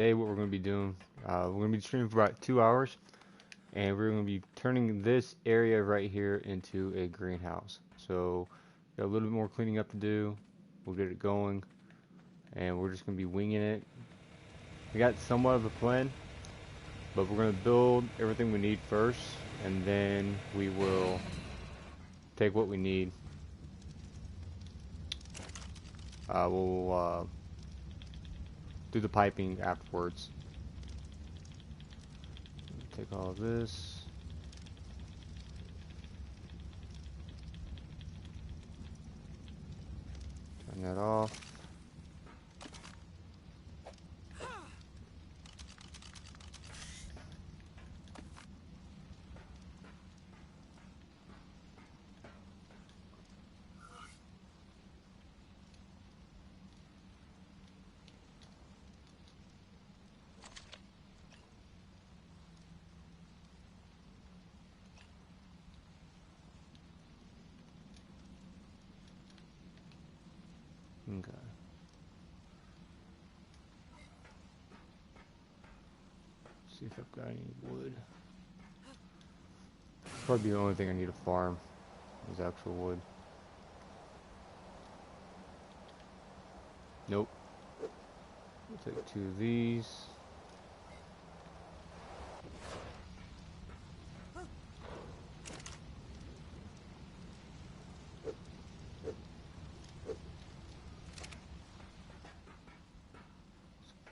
Today, what we're going to be doing, we're going to be streaming for about 2 hours, and we're going to be turning this area right here into a greenhouse. So, got a little bit more cleaning up to do. We'll get it going, and we're just going to be winging it. We got somewhat of a plan, but we're going to build everything we need first, and then we will take what we need. We'll do the piping afterwards. Take all of this. Turn that off. Okay. See if I've got any wood. Probably the only thing I need to farm is actual wood. Nope. We'll take 2 of these.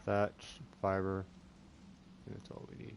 Thatch, fiber. I think that's all we need.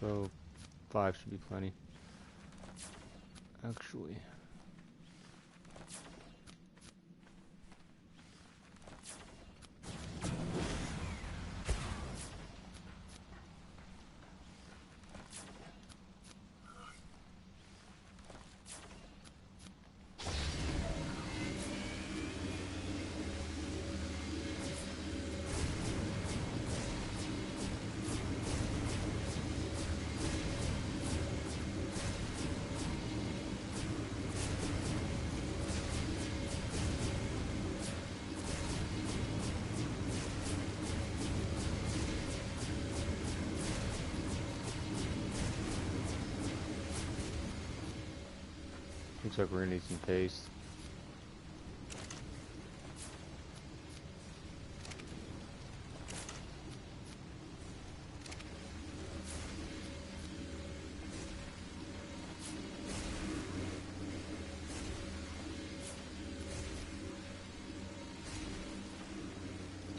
So 5 should be plenty. Actually. Looks like we're gonna need some paste.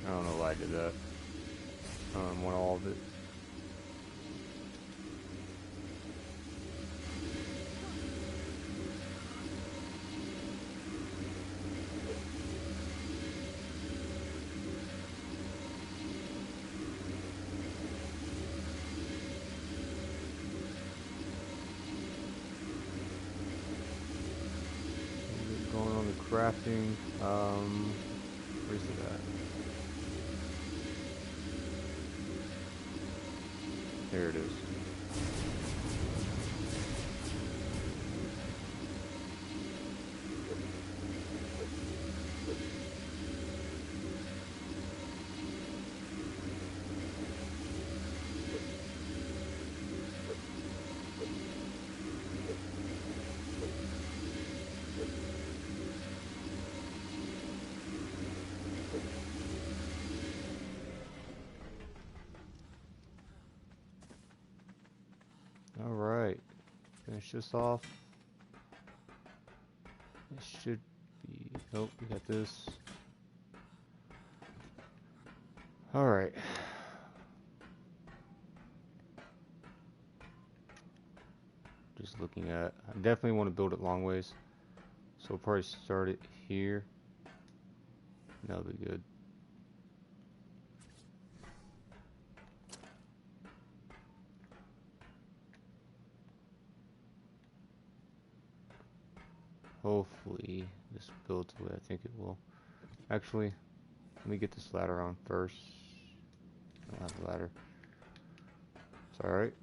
I don't know why I did that. I don't want all of it. Going on the crafting. Where's it at? There it is. Alright. Finish this off. It should be... Nope, we got this. Alright. looking at. I definitely want to build it long ways. So we'll probably start it here. That'll be good. Hopefully this builds the way I think it will. Actually, let me get this ladder on first. I don't have a ladder. It's alright.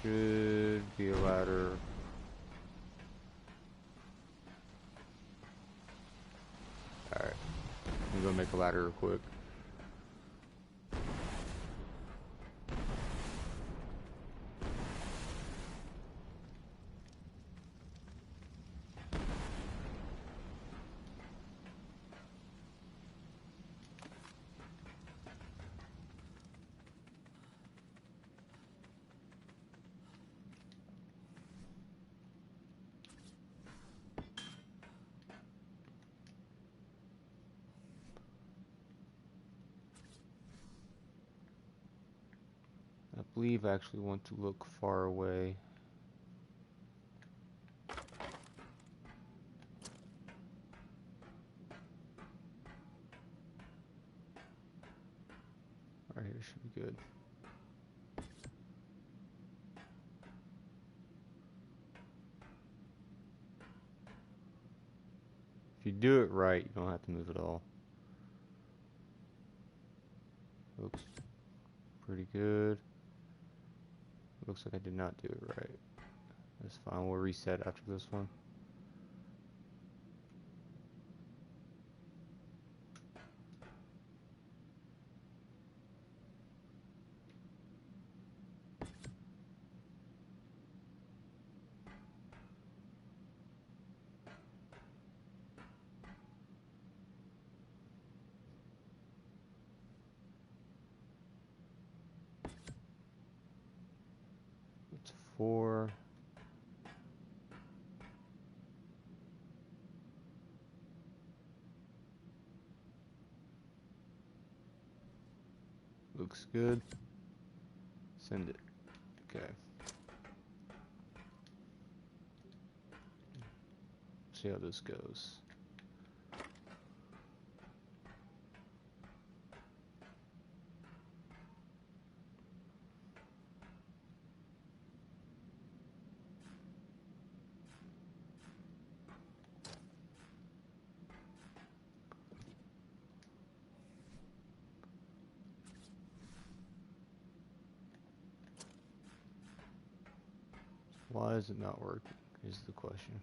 Should be a ladder. Alright. I'm gonna make a ladder real quick. I believe I actually want to look far away. Right here should be good. If you do it right, you don't have to move at all. Looks pretty good. Looks like I did not do it right. That's fine, we'll reset after this one. It's 4. Looks good. Send it. Okay. See how this goes. Why is it not working is the question.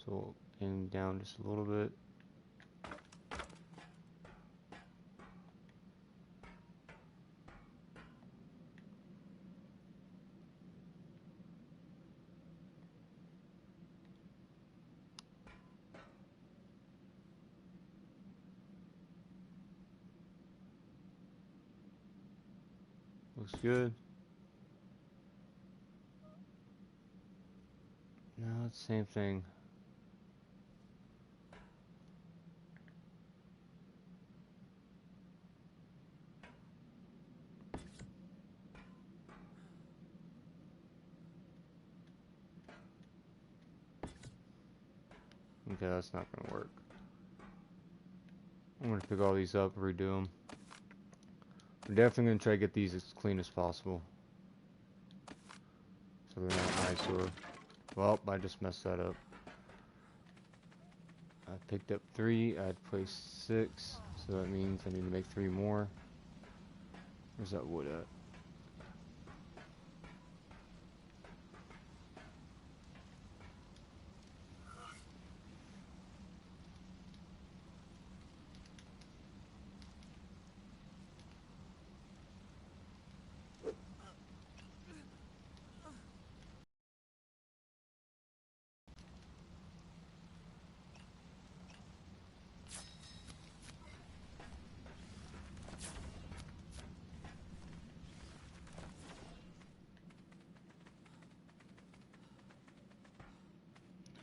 So aim down just a little bit. Looks good. No, it's the same thing. Okay, that's not gonna work. I'm gonna pick all these up, redo them. We're definitely gonna try to get these as clean as possible, so they're not eyesore. Well, I just messed that up. I picked up 3. I had placed 6, so that means I need to make 3 more. Where's that wood at?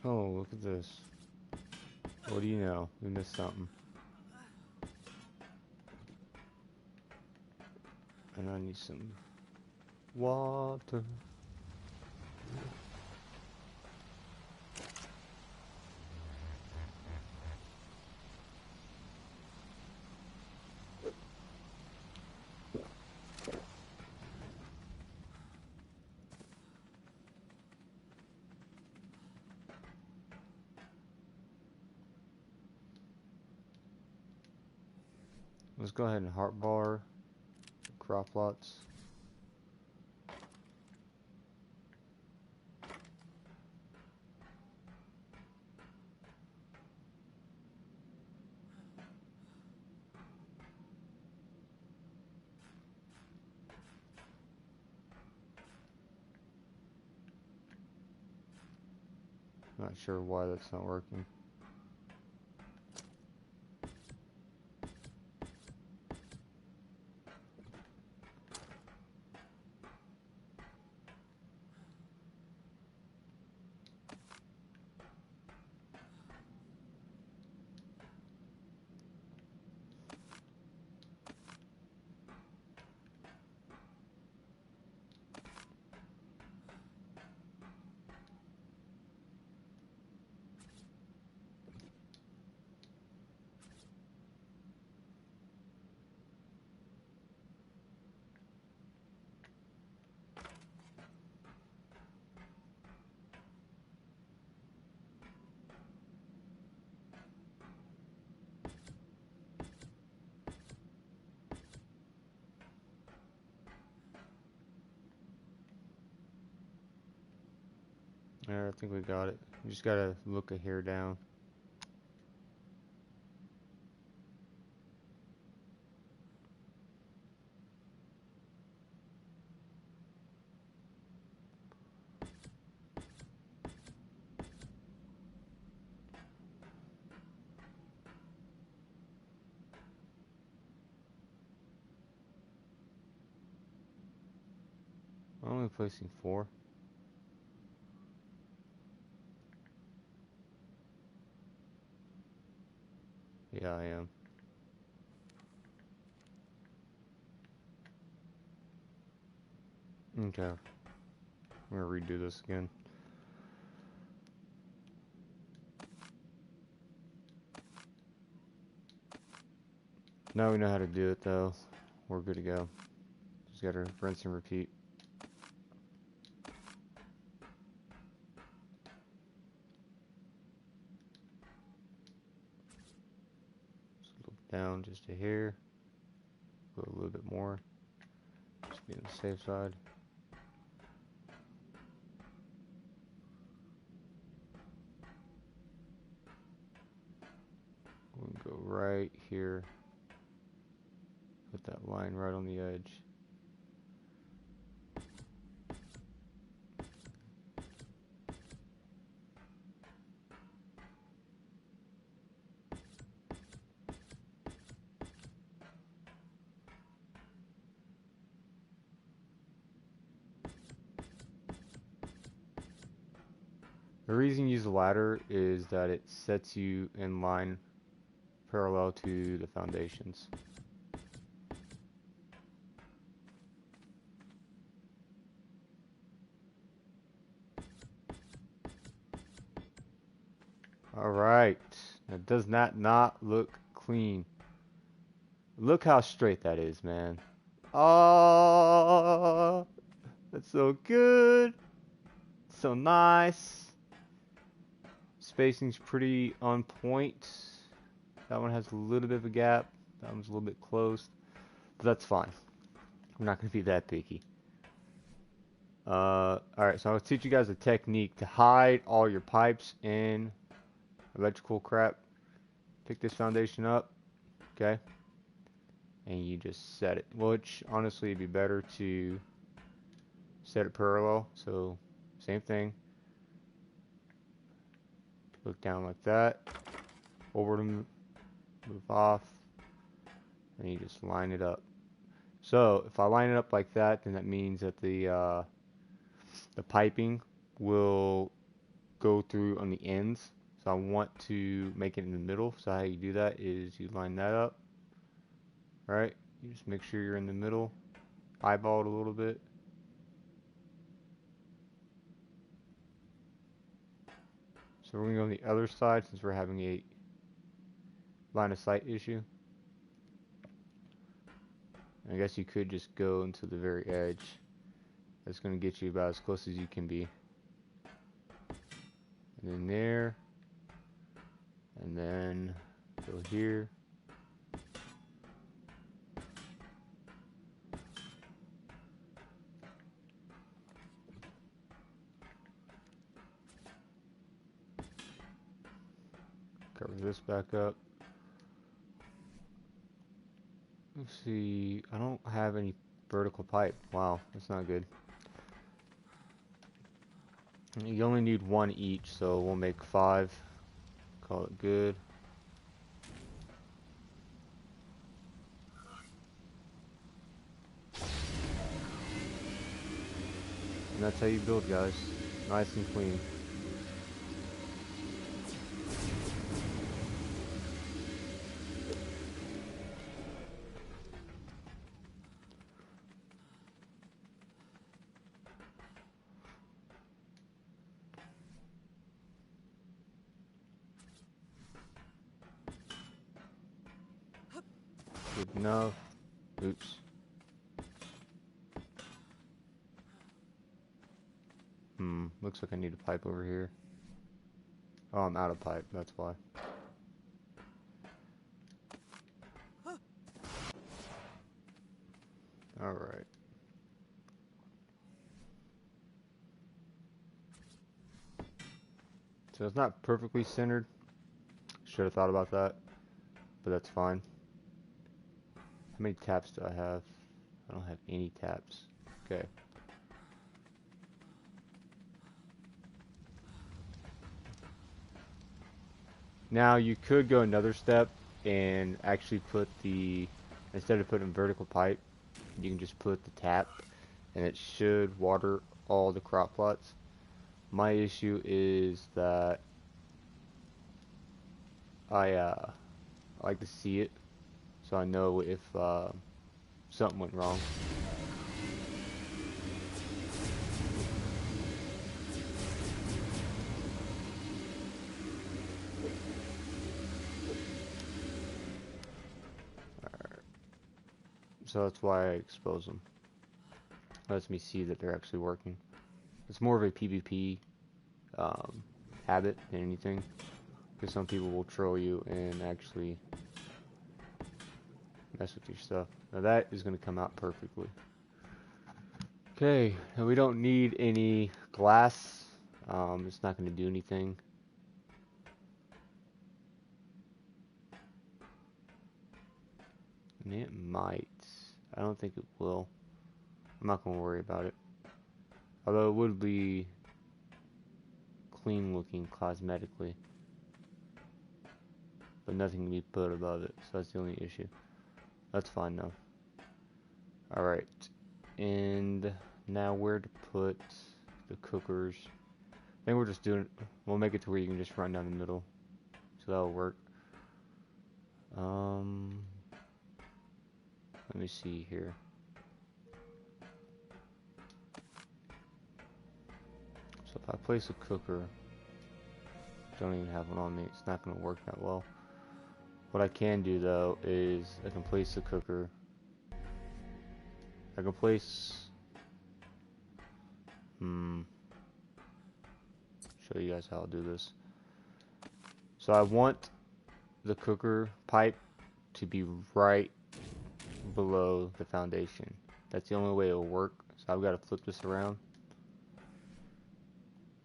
Oh, look at this. What do you know? We missed something. And I need some water. Let's go ahead and heart bar crop lots. Not sure why that's not working. Yeah, I think we got it. We just gotta look a hair down. I'm only placing 4. Yeah, I am. Okay. I'm gonna redo this again. Now we know how to do it though. We're good to go. Just gotta rinse and repeat. Just look down just a hair. Go a little bit more. Just be on the safe side. We'll go right here. Put that line right on the edge. The reason you use the ladder is that it sets you in line parallel to the foundations. Alright, that does not look clean. Look how straight that is, man. Oh, that's so good. So nice. Spacing's pretty on point. That one has a little bit of a gap. That one's a little bit closed. But that's fine. I'm not going to be that picky. Alright, so I'll teach you guys a technique to hide all your pipes in electrical crap. Pick this foundation up, okay? And you just set it. Which, honestly, it'd be better to set it parallel. So, same thing. Look down like that. Forward and move off. And you just line it up. So, if I line it up like that, then that means that the piping will go through on the ends. So I want to make it in the middle. So how you do that is you line that up, right? You just make sure you're in the middle, eyeball it a little bit, So we're gonna go on the other side since we're having a line of sight issue. I guess you could just go into the very edge. That's gonna get you about as close as you can be. And then there. And then go here. Cover this back up. Let's see, I don't have any vertical pipe. Wow, that's not good. You only need one each, so we'll make 5. Call it good. And that's how you build, guys. Nice and clean. Good enough. Oops. Looks like I need a pipe over here. Oh, I'm out of pipe, that's why. Alright. So it's not perfectly centered. Should have thought about that, but that's fine. How many taps do I have? I don't have any taps. Okay. Now you could go another step and actually put the, instead of putting vertical pipe, you can just put the tap and it should water all the crop plots. My issue is that I like to see it so I know if something went wrong. So that's why I expose them. Lets me see that they're actually working. It's more of a PvP habit than anything, because some people will troll you and actually mess with your stuff. Now that is going to come out perfectly. Okay, and we don't need any glass. It's not going to do anything. And it might. I don't think it will. I'm not going to worry about it. Although it would be clean looking cosmetically. But nothing can be put above it. So that's the only issue. That's fine though. Alright. And now where to put the cookers. I think we're just doing, we'll make it to where you can just run down the middle. So that'll work. Let me see here. So if I place a cooker, don't even have one on me, it's not going to work that well. What I can do though is I can place the cooker. I can place, show you guys how I'll do this. So I want the cooker pipe to be right below the foundation. That's the only way it'll work. So I've got to flip this around.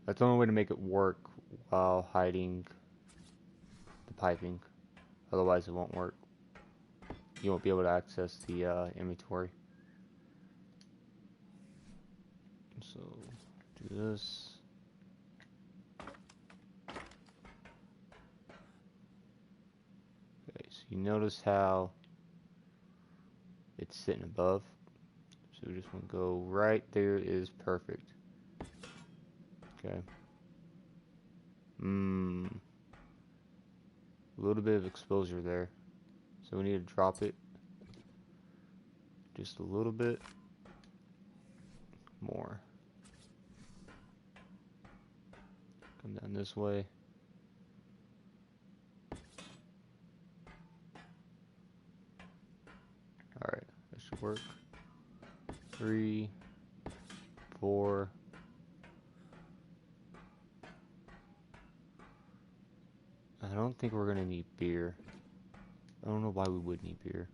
That's the only way to make it work while hiding the piping. Otherwise it won't work. You won't be able to access the inventory. So do this. Okay, so you notice how it's sitting above. So we just want to go right there is perfect. Okay. A little bit of exposure there. So we need to drop it just a little bit more. Come down this way. that work? 3, 4. I don't think we're gonna need beer. I don't know why we would need beer.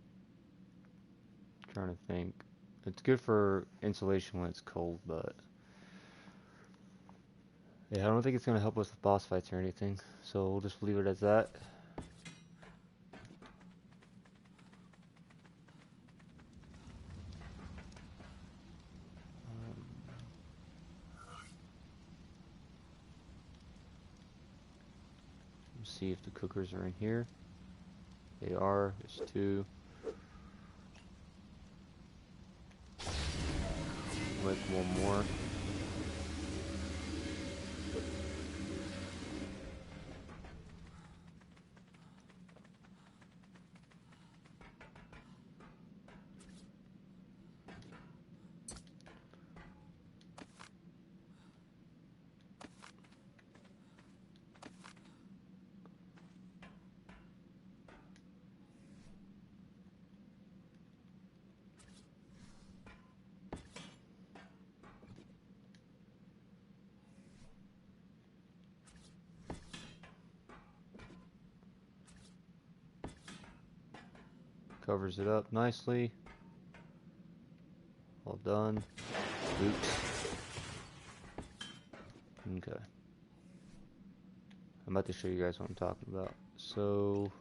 I'm trying to think. It's good for insulation when it's cold, but yeah, I don't think it's gonna help us with boss fights or anything. So we'll just leave it as that. See if the cookers are in here. They are. There's 2. Make 1 more. Covers it up nicely. All done. Oops. Okay. I'm about to show you guys what I'm talking about. So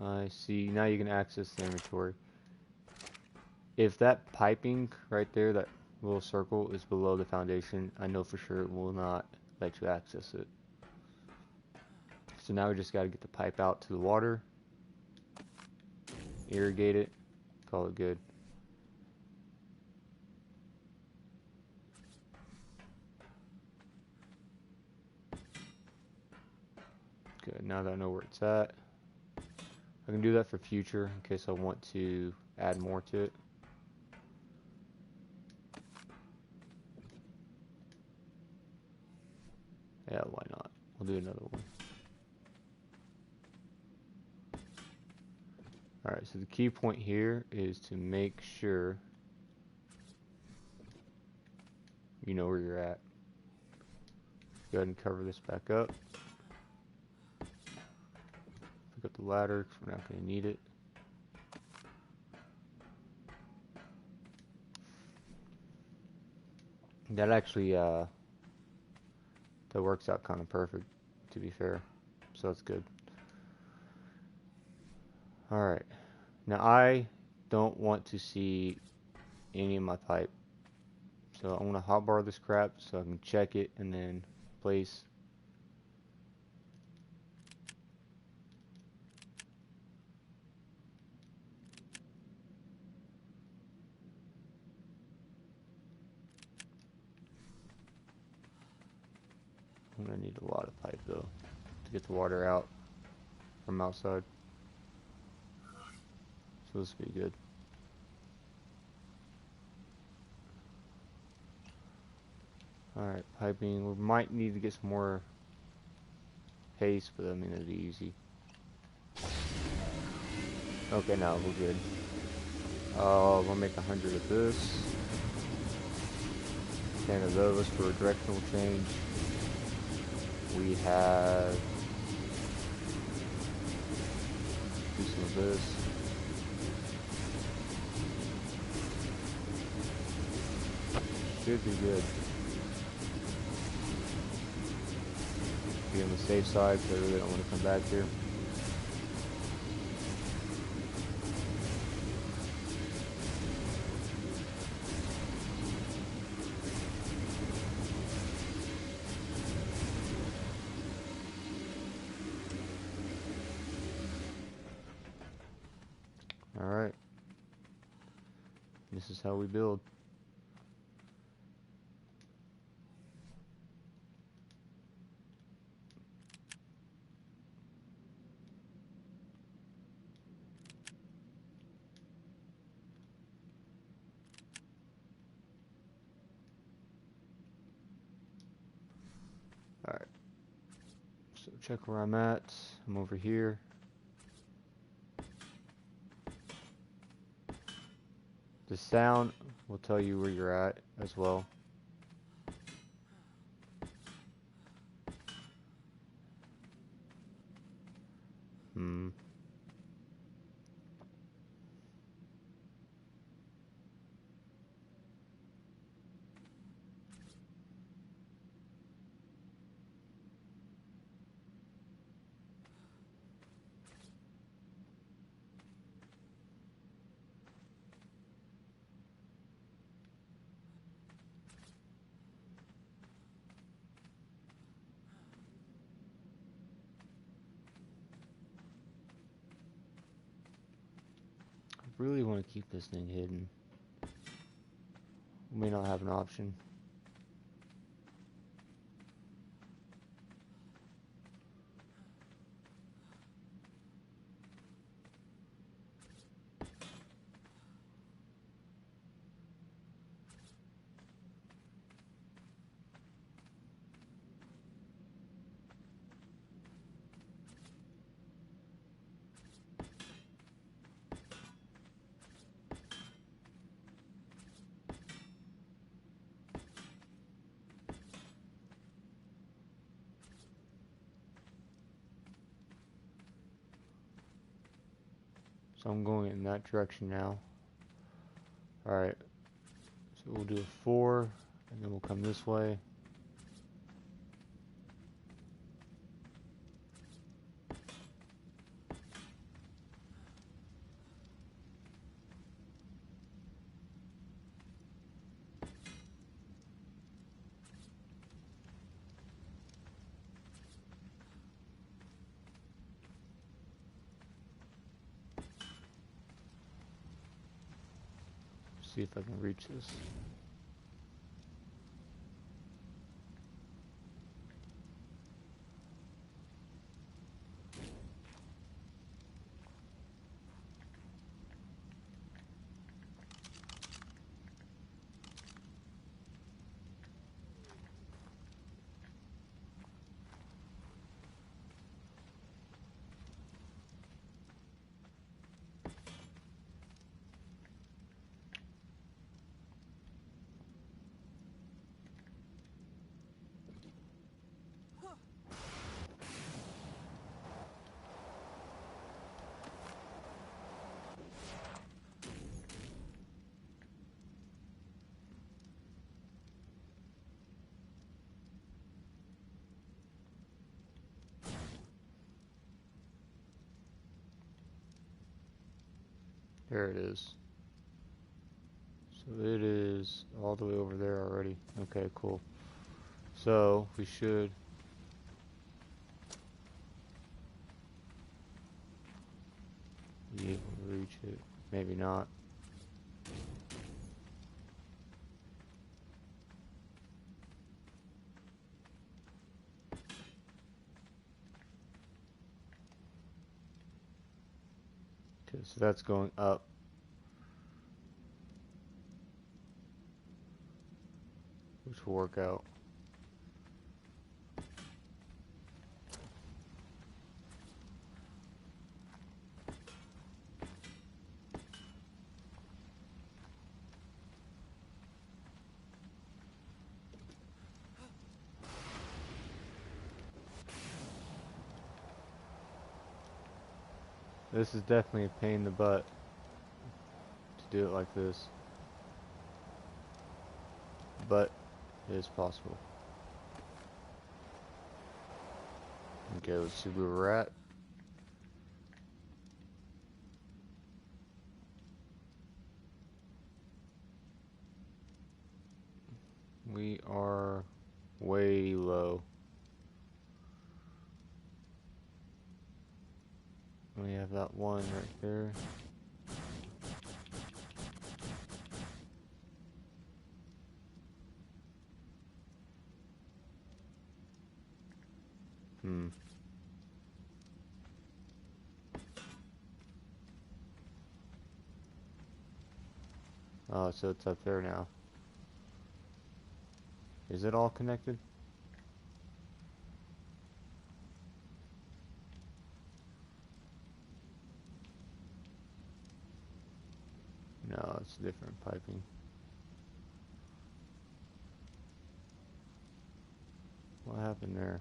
I see, now you can access the inventory. If that piping right there, that little circle, is below the foundation, I know for sure it will not let you access it. So now we just got to get the pipe out to the water, irrigate it, call it good. Good, now that I know where it's at, I can do that for future in case I want to add more to it. Yeah, why not? We'll do another one. Alright, so the key point here is to make sure you know where you're at. Go ahead and cover this back up. Pick up the ladder because we're not going to need it. That actually, that works out kind of perfect, to be fair. So that's good. Alright. Now I don't want to see any of my pipe. So I want to hotbar this crap so I can check it and then place. I'm going to need a lot of pipe though to get the water out from outside. So this will be good. Alright, piping. We might need to get some more paste, but I mean it'll be easy. Okay, now we're good. We'll make 100 of this. 10 of those for a directional change. We have do some of this. Should be good. Be on the safe side, so I really don't want to come back here. Alright. This is how we build. check where I'm at. I'm over here. The sound will tell you where you're at as well. I really want to keep this thing hidden. We may not have an option. So I'm going in that direction now. Alright, so we'll do a 4, and then we'll come this way. See if I can reach this. There it is. So it is all the way over there already. Okay, cool. So we should be able to reach it. Maybe not. Okay, so that's going up. Which will work out. This is definitely a pain in the butt to do it like this, but it is possible. Okay, let's see where we're at. We are way low. We have that one right there. Oh, so it's up there now. Is it all connected? That's different piping. What happened there?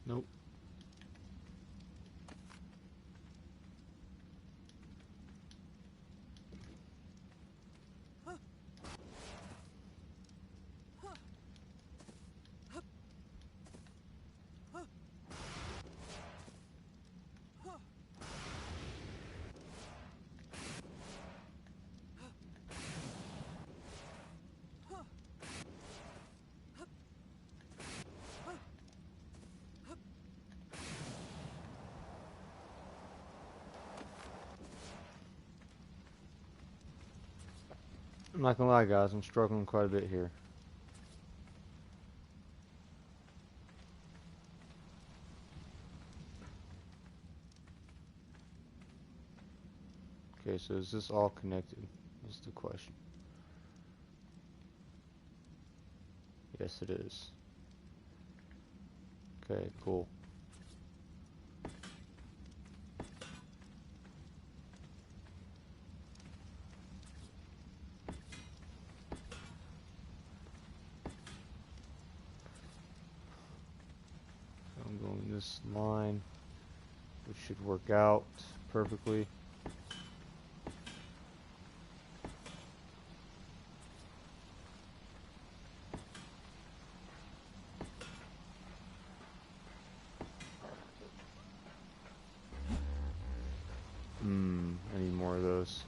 Nope. I'm not gonna lie, guys, I'm struggling quite a bit here. Okay, so is this all connected? That's the question. Yes, it is. Okay, cool. I'm going this line, which should work out perfectly. I need more of those.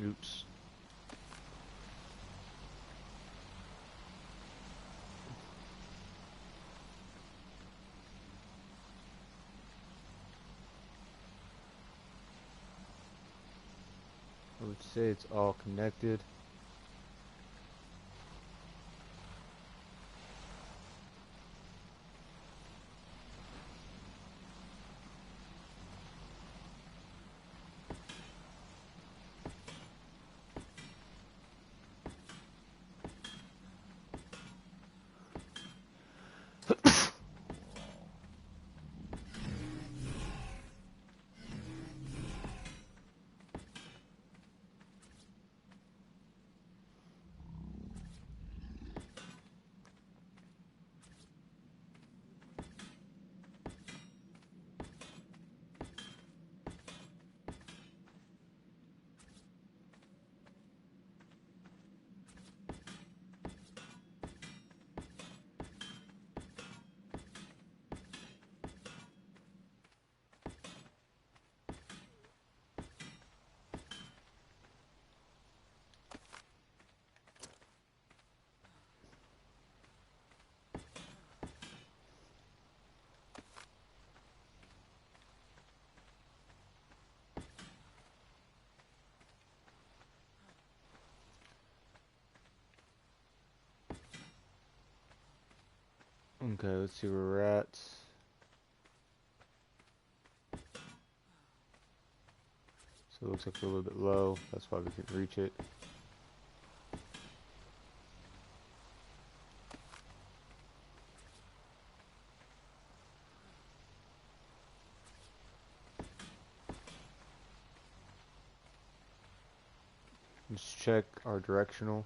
Oops. I would say it's all connected. Okay, let's see where we're at. So it looks like we're a little bit low. That's why we couldn't reach it. Let's check our directional.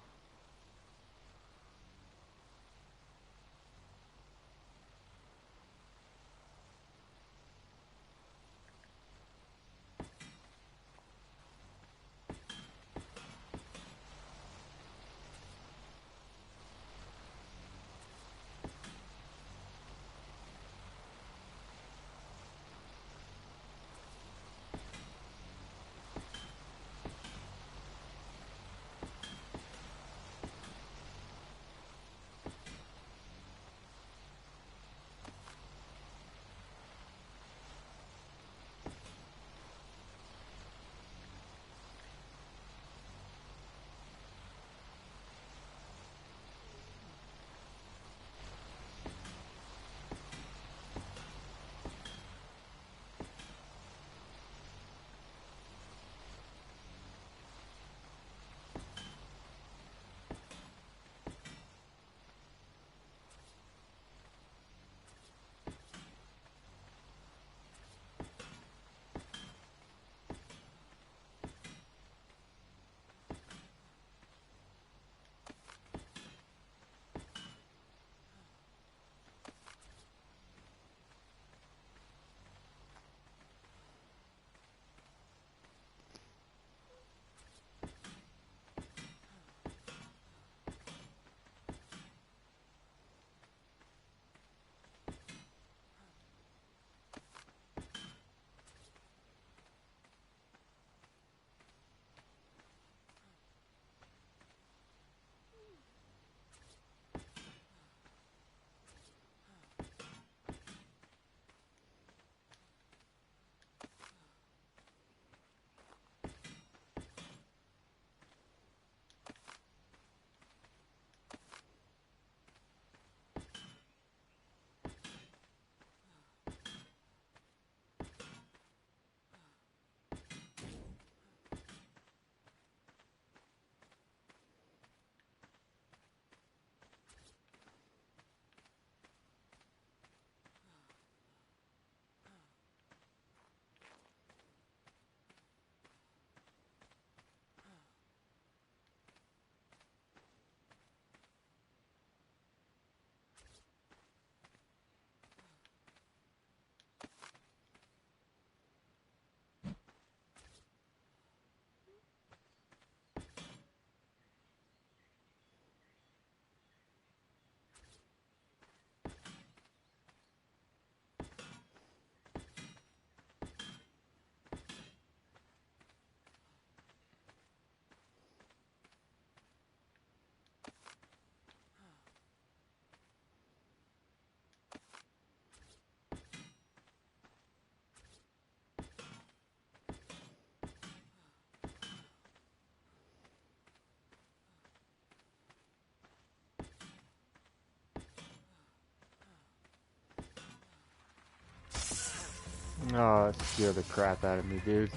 Oh, that scared the crap out of me, dude.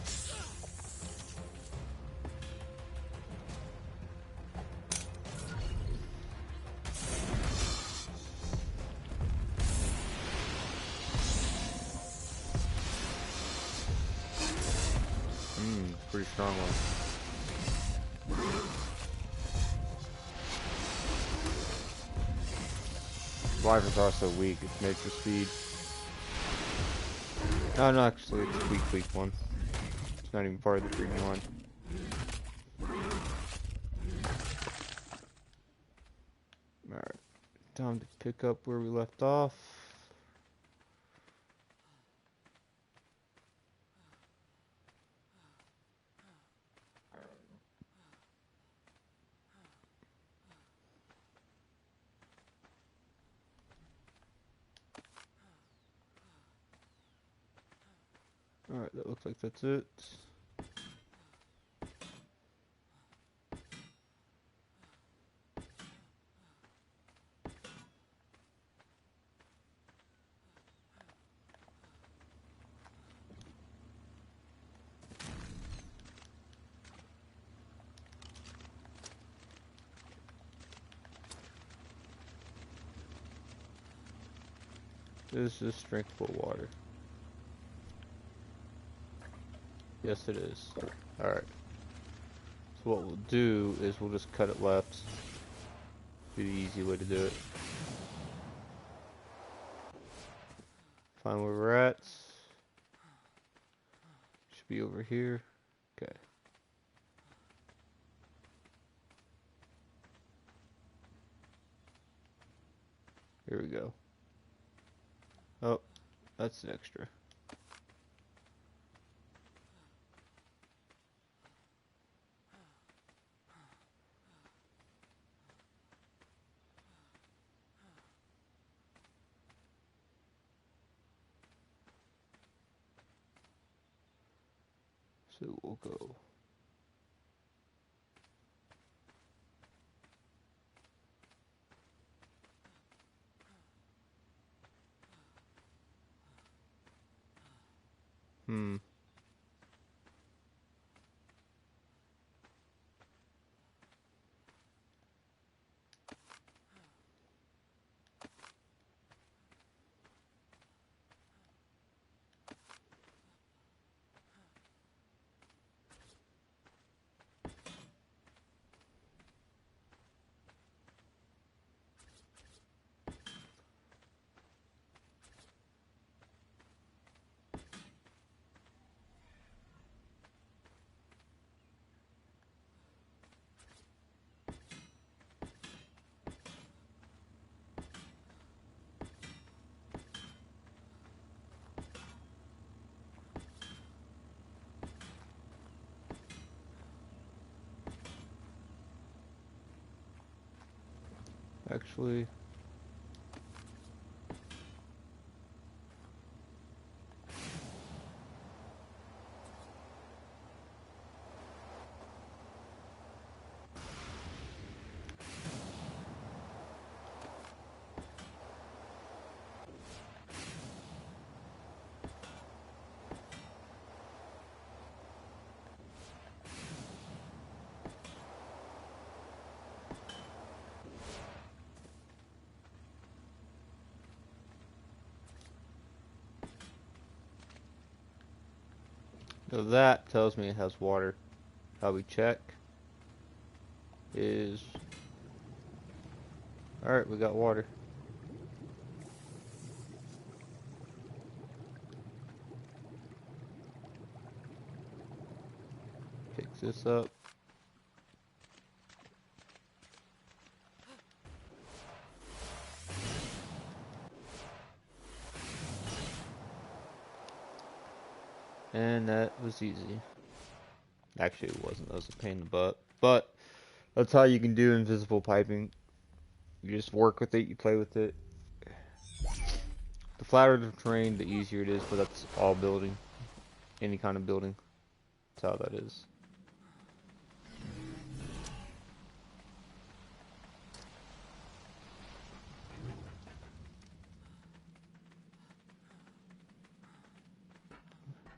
Pretty strong one. Wyverns are so weak, it's nature speed. No, no, actually, it's a weak one. It's not even part of the premium one. Alright, time to pick up where we left off. Alright, that looks like that's it. This is drinkable water. Yes, it is. Alright. So what we'll do is we'll just cut it left. Be the easy way to do it. Find where we're at. Should be over here. Okay. Here we go. Oh, that's an extra. So we'll go. Actually, so that tells me it has water. How we check is, alright, we got water. Pick this up. And that was easy. Actually, it wasn't. That was a pain in the butt. But that's how you can do invisible piping. You just work with it, you play with it. The flatter the terrain, the easier it is, but that's all building. Any kind of building. That's how that is.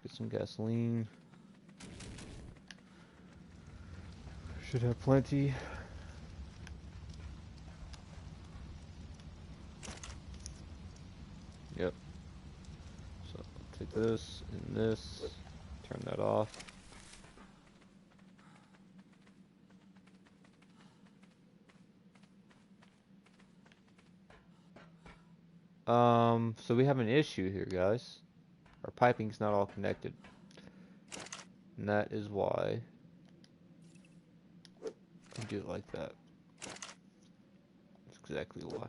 Get some gasoline. Should have plenty. Yep. So I'll take this and this. Turn that off. So we have an issue here, guys. Our piping's not all connected. And that is why I do it like that. That's exactly why.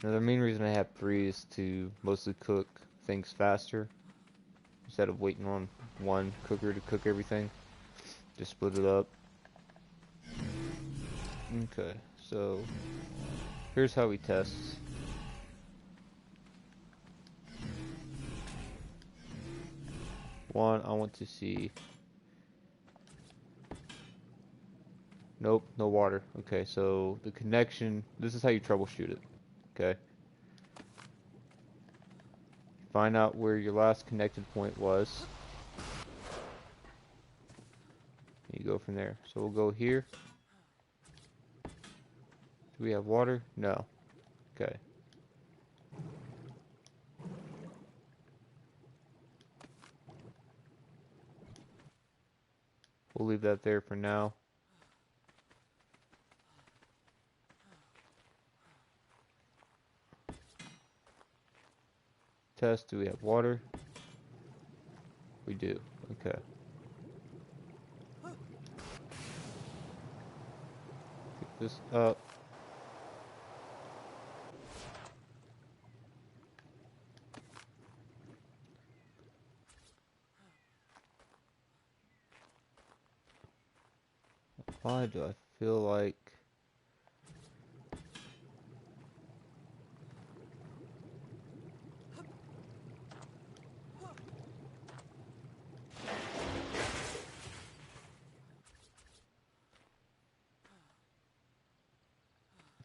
Now the main reason I have 3 is to mostly cook things faster. Instead of waiting on one cooker to cook everything. Just split it up. Okay, so here's how we test. One, I want to see. Nope, no water. Okay, so the connection, this is how you troubleshoot it. Okay. Find out where your last connected point was. You go from there. So we'll go here. Do we have water? No. Okay. We'll leave that there for now. Test, do we have water? We do. Okay. Pick this up. Why do I feel like...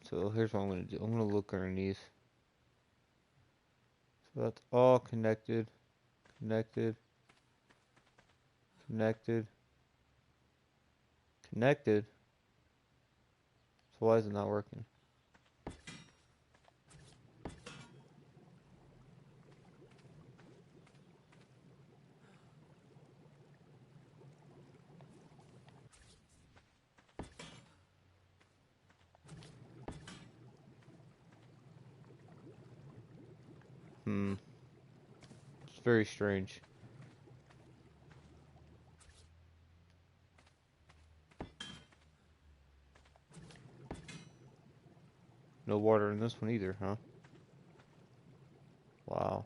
So here's what I'm going to do. I'm going to look underneath. So that's all connected. Connected. Connected. Connected. So why is it not working? It's very strange. No water in this one either, huh? Wow.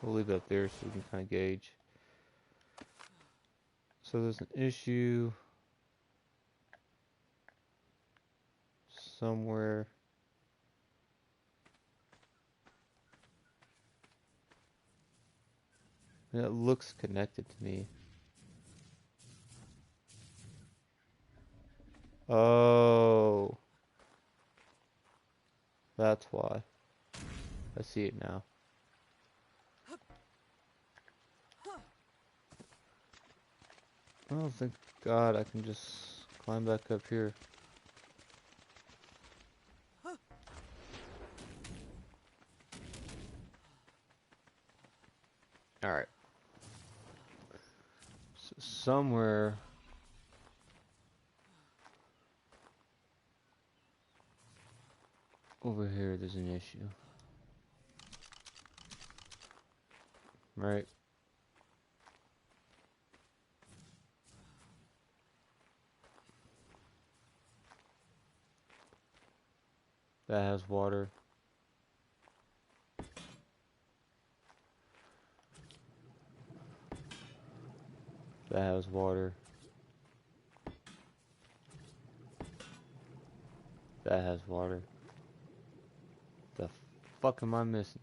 We'll leave that there so we can kind of gauge. So there's an issue somewhere. And it looks connected to me. Oh. That's why. I see it now. Oh, thank God I can just climb back up here. Alright. So somewhere... over here there's an issue. Right? That has water. That has water. That has water. The fuck am I missing?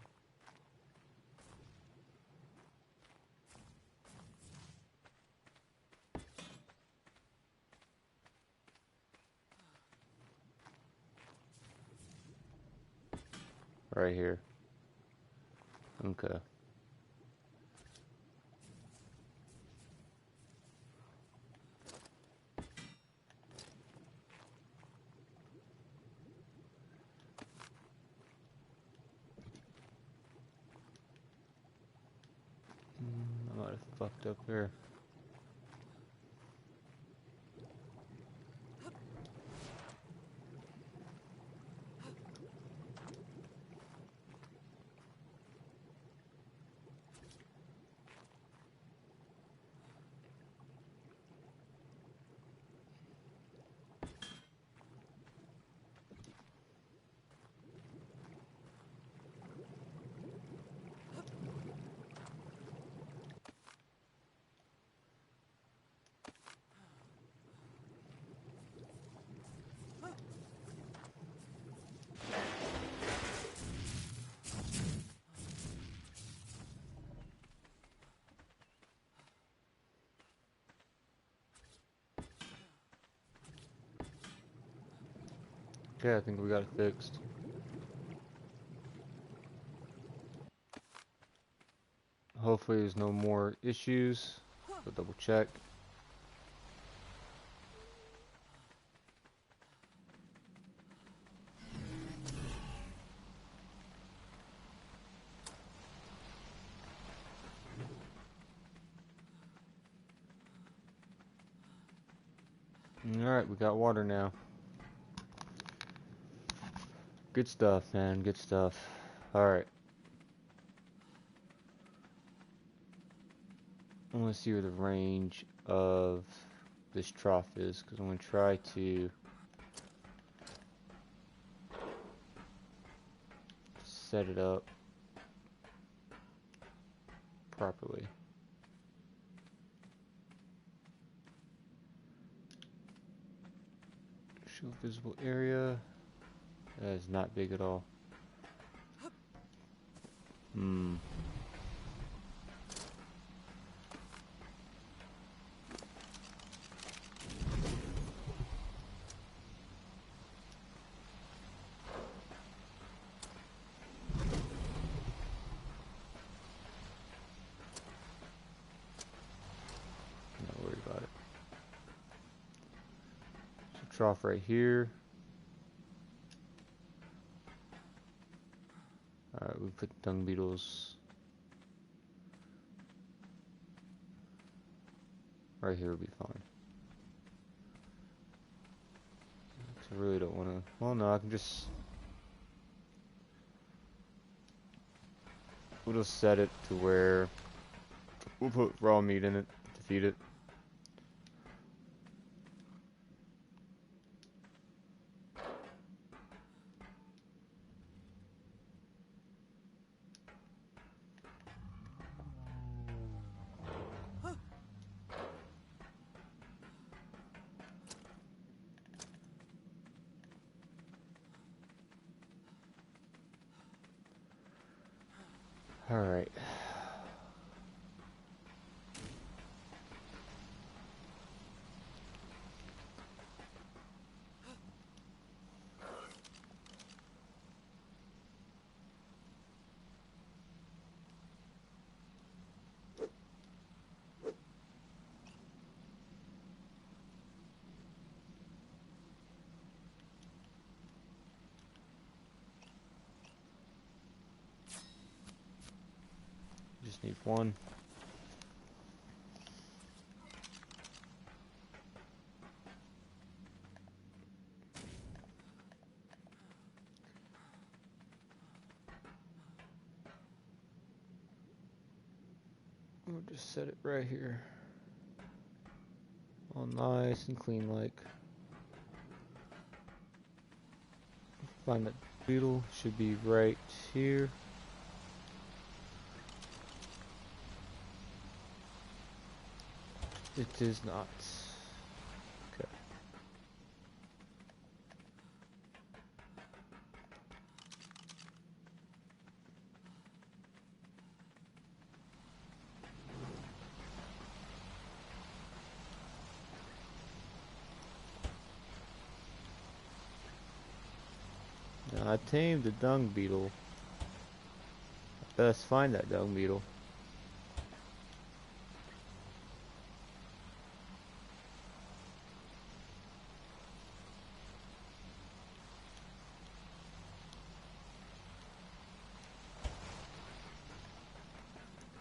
Right here. Okay. I might have fucked up here. Okay, I think we got it fixed. Hopefully there's no more issues. We'll double check. Alright, we got water now. Good stuff, man. Good stuff. Alright. I want to see where the range of this trough is, because I'm going to try to set it up properly. Show visible area. That is not big at all. Not worried about it. So trough right here. Alright, we put dung beetles right here will be fine. I really don't want to. Well, no, I can just. We'll just set it to where we'll put raw meat in it to feed it. Alright. Just need one. We'll just set it right here. All nice and clean like. Find that beetle, should be right here. It is not. Okay. Now I tamed the dung beetle. Let's find that dung beetle.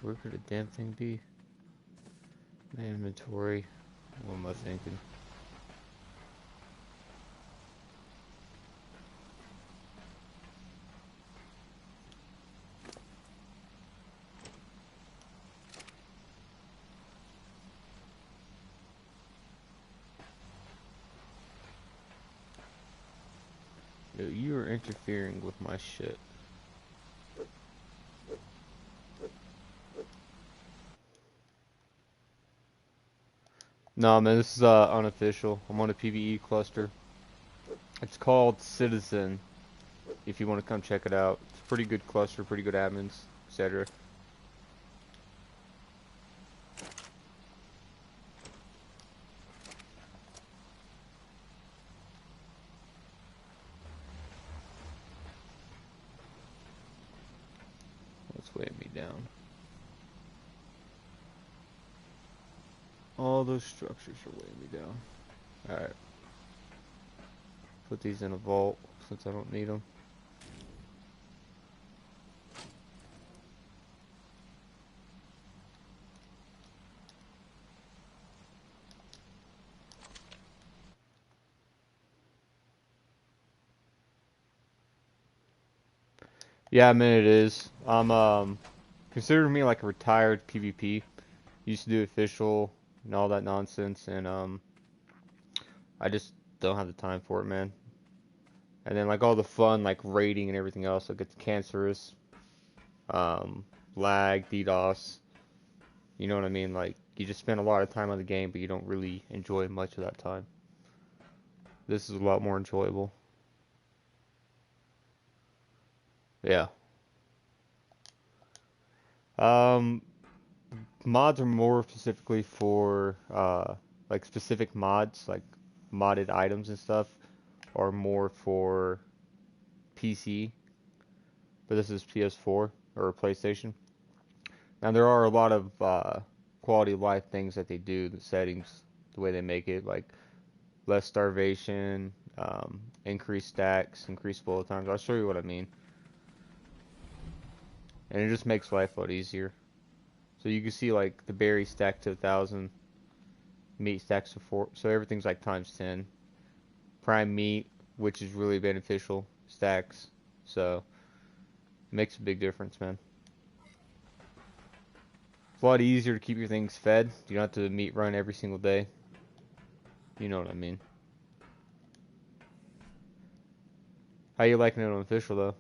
Where could the damn thing be? My inventory. What am I thinking? Yo, you are interfering with my shit. Nah, man, this is unofficial. I'm on a PvE cluster. It's called Citizen. If you want to come check it out, it's a pretty good cluster, pretty good admins, etc. down. All those structures are weighing me down. Alright. Put these in a vault since I don't need them. Yeah, I mean it is. I'm consider me like a retired PvP. Used to do official and all that nonsense, and I just don't have the time for it, man. And then like all the fun, like raiding and everything else, like it's cancerous, um, lag, DDoS. You know what I mean? Like you just spend a lot of time on the game, but you don't really enjoy much of that time. This is a lot more enjoyable. Yeah. Um, Mods are more specifically for like specific mods, like modded items and stuff, are more for PC, but this is PS4 or PlayStation. Now there are a lot of quality of life things that they do, the settings, the way they make it, like less starvation, increased stacks, increased bullet times. I'll show you what I mean. And it just makes life a lot easier. So you can see like the berry stack to 1,000, meat stacks to 4, so everything's like times 10. Prime meat, which is really beneficial, stacks. So it makes a big difference, man. It's a lot easier to keep your things fed. You don't have to meat run every single day. You know what I mean. How you liking it on official though?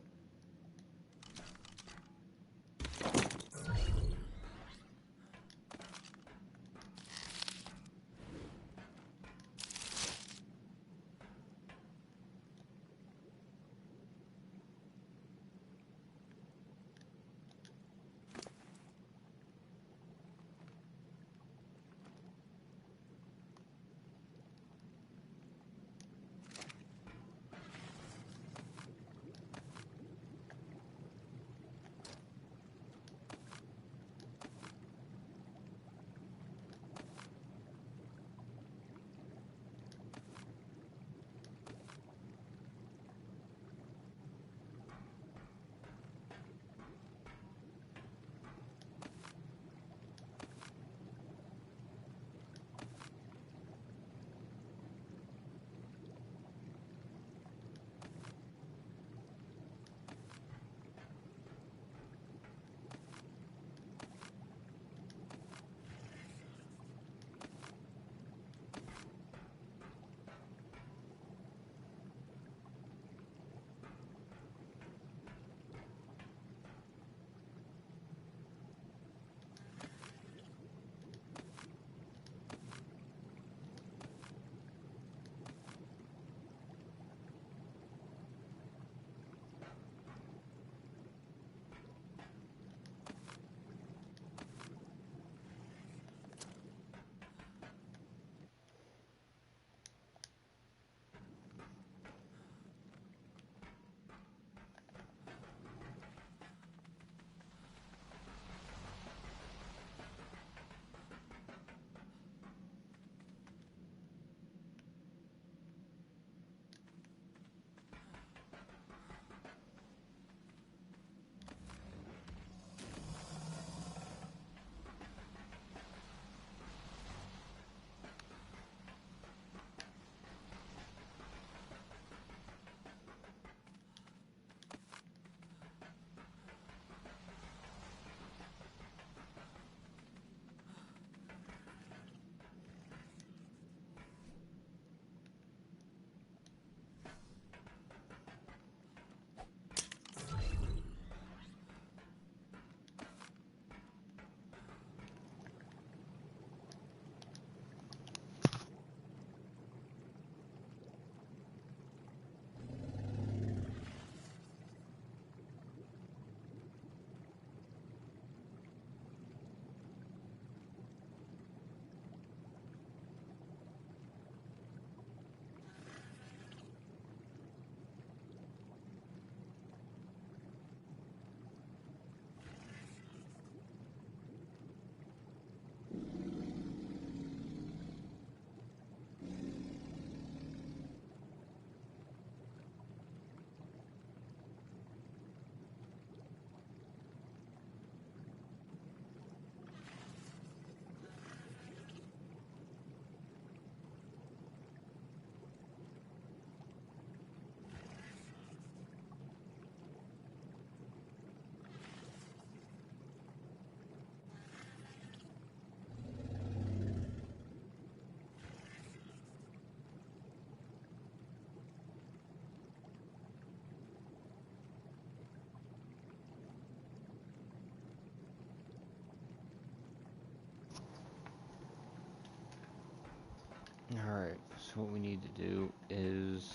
Alright, so what we need to do is...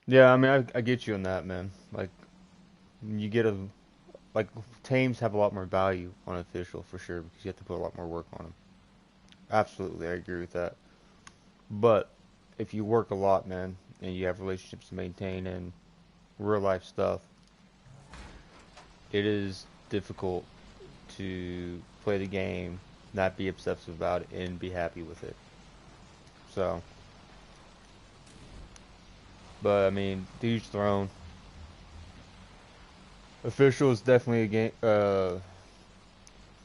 Yeah, I mean, I get you on that, man. Like, you get a... Like, tames have a lot more value on official, for sure, because you have to put a lot more work on them. Absolutely, I agree with that. But, if you work a lot, man, and you have relationships to maintain and real life stuff, it is difficult to play the game, not be obsessive about it, and be happy with it. So, but I mean, to each their own. Official is definitely a game.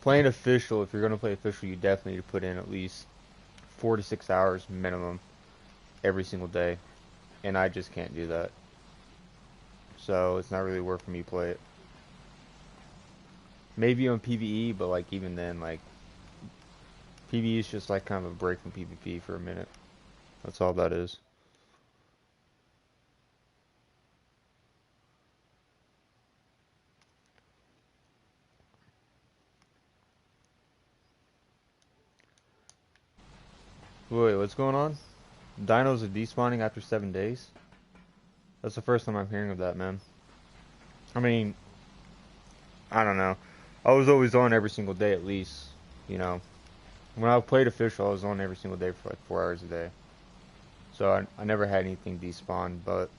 Playing official, if you're gonna play official, you definitely need to put in at least 4 to 6 hours minimum every single day, and I just can't do that. So it's not really worth me to play it. Maybe on PvE, but like even then, like PvE is just like kind of a break from PvP for a minute. That's all that is. Wait, what's going on? Dinos are despawning after 7 days? That's the first time I'm hearing of that, man. I mean, I don't know. I was always on every single day at least, you know. When I played official, I was on every single day for like 4 hours a day. So I never had anything despawn, but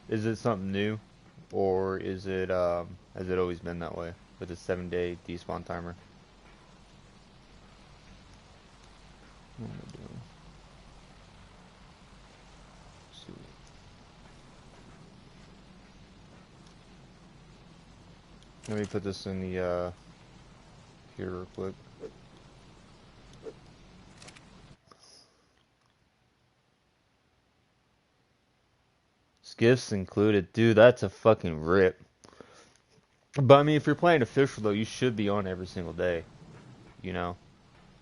is it something new? Or is it, has it always been that way? With a 7-day despawn timer? What am I doing? Let's see. Let me put this in the, here real quick. Gifts included. Dude, that's a fucking rip. But I mean, if you're playing official though, you should be on every single day. You know?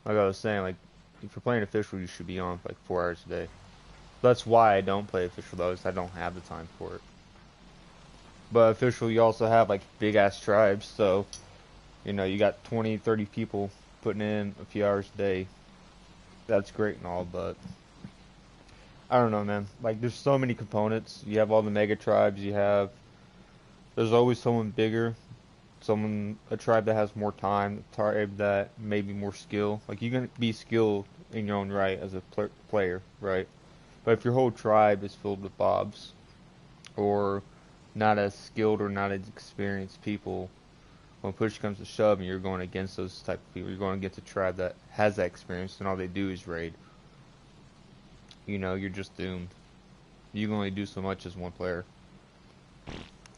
Like I was saying, like, if you're playing official, you should be on for like 4 hours a day. That's why I don't play official though, is I don't have the time for it. But official, you also have like big ass tribes, so, you know, you got 20, 30 people putting in a few hours a day. That's great and all, but I don't know, man. Like, there's so many components. You have all the mega tribes, there's always someone bigger, a tribe that has more time, a tribe that maybe more skill. Like, you can be skilled in your own right as a player, right? But if your whole tribe is filled with bobs, or not as skilled or not as experienced people, when push comes to shove and you're going against those type of people, you're going against a tribe that has that experience and all they do is raid. you're just doomed. You can only do so much as one player.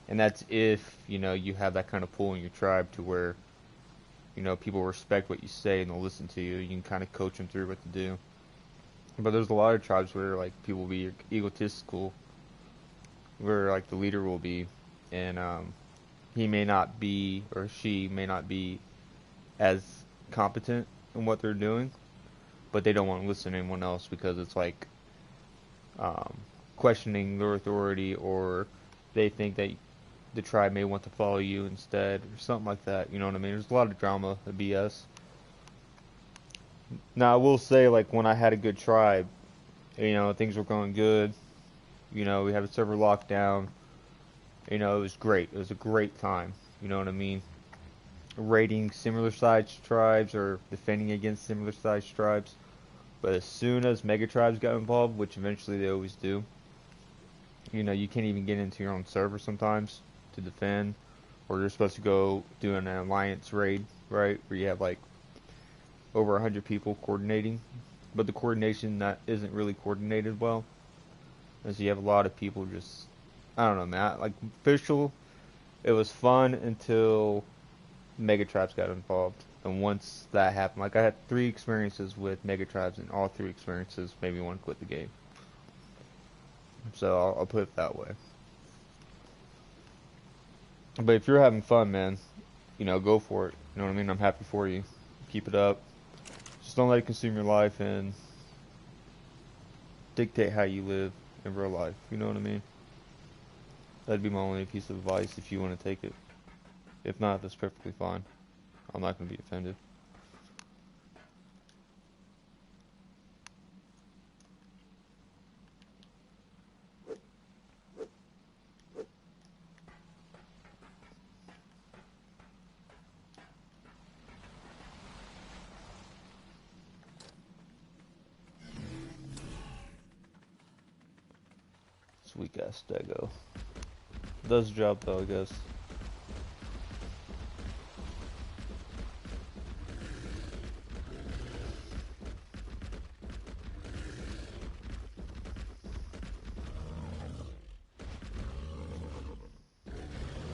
And that's if, you have that kind of pull in your tribe to where, people respect what you say and they'll listen to you. You can kind of coach them through what to do. But there's a lot of tribes where, like, people will be egotistical, where, like, the leader will be, and, he may not be, or she may not be as competent in what they're doing, but they don't want to listen to anyone else because it's like, um, questioning their authority, or they think that the tribe may want to follow you instead, or something like that. You know what I mean? There's a lot of drama, the BS. Now, I will say, like, when I had a good tribe, things were going good. We had a server locked down. It was great. It was a great time. You know what I mean? Raiding similar sized tribes or defending against similar sized tribes. But as soon as mega tribes got involved, which eventually they always do, you can't even get into your own server sometimes to defend, or you're supposed to go do an alliance raid, right? Where you have like over 100 people coordinating, but the coordination that isn't really coordinated well, as you have a lot of people just, I don't know, man. Like official, it was fun until mega tribes got involved, and once that happened, like I had 3 experiences with mega tribes, and all 3 experiences made me want to quit the game. So I'll put it that way. But if you're having fun, man, go for it. You know what I mean? I'm happy for you. Keep it up. Just don't let it consume your life and dictate how you live in real life. You know what I mean? That'd be my only piece of advice if you want to take it. If not, that's perfectly fine. I'm not going to be offended. This weak ass stego. Does the job though, I guess.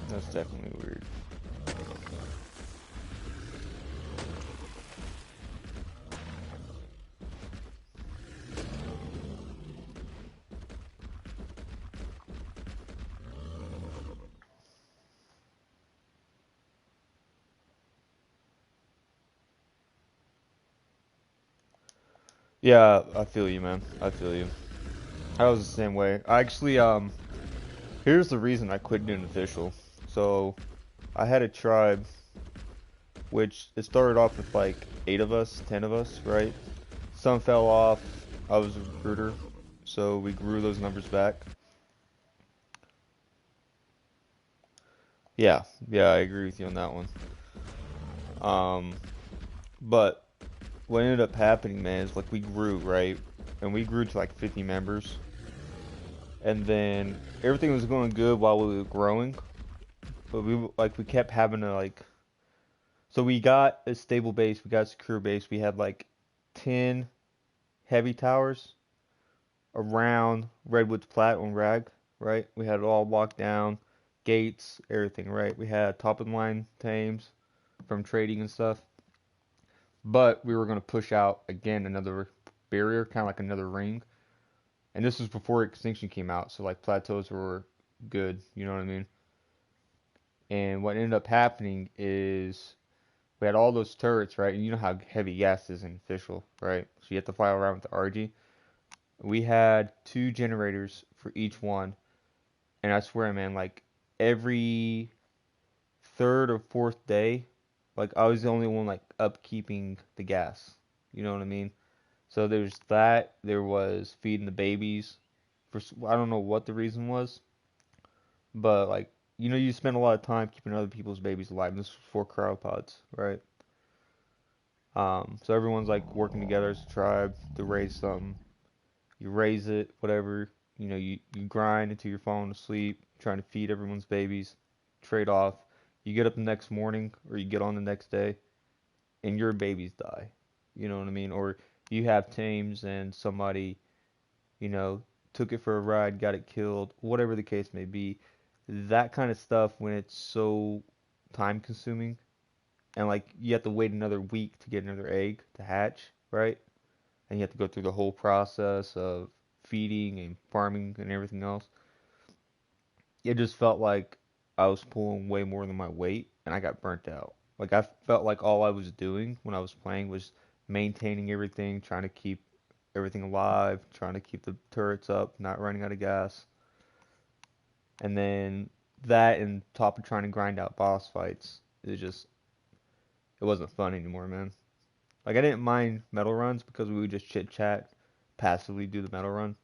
That's definitely weird. Yeah, I feel you, man. I feel you. I was the same way. I actually, here's the reason I quit doing official. So, I had a tribe, which it started off with like 8 of us, 10 of us, right? Some fell off. I was a recruiter, so we grew those numbers back. Yeah, yeah, I agree with you on that one. Um, but what ended up happening, man, is like we grew, right? And we grew to like 50 members. And then everything was going good while we were growing, but we kept having to like, so we got a stable base, we got a secure base. We had like 10 heavy towers around Redwood's Plat on Rag, right? We had it all locked down, gates, everything, right? We had top of the line tames from trading and stuff. But we were going to push out again another barrier, kind of like another ring. And this was before Extinction came out, so like plateaus were good, you know what I mean? And what ended up happening is we had all those turrets, right? And you know how heavy gas is in official, right? So you have to fly around with the RG. We had 2 generators for each one, and I swear, man, like every 3rd or 4th day, like I was the only one like upkeeping the gas. You know what I mean? So there's that. There was feeding the babies. I don't know what the reason was, but like you spend a lot of time keeping other people's babies alive. This was for cryopods, right? So everyone's like working together as a tribe to raise something. You raise it, whatever. You grind until you're falling asleep, trying to feed everyone's babies. Trade off. You get up the next morning, or you get on the next day, and your babies die. You know what I mean? Or you have tames and somebody you know, took it for a ride, got it killed, whatever the case may be. That kind of stuff, when it's so time consuming and like you have to wait another week to get another egg to hatch, right? And you have to go through the whole process of feeding and farming and everything else. It just felt like I was pulling way more than my weight and I got burnt out. Like I felt like all I was doing when I was playing was maintaining everything, trying to keep everything alive, trying to keep the turrets up, not running out of gas. And then that and top of trying to grind out boss fights, it wasn't fun anymore, man. Like I didn't mind metal runs because we would just chit chat, passively do the metal run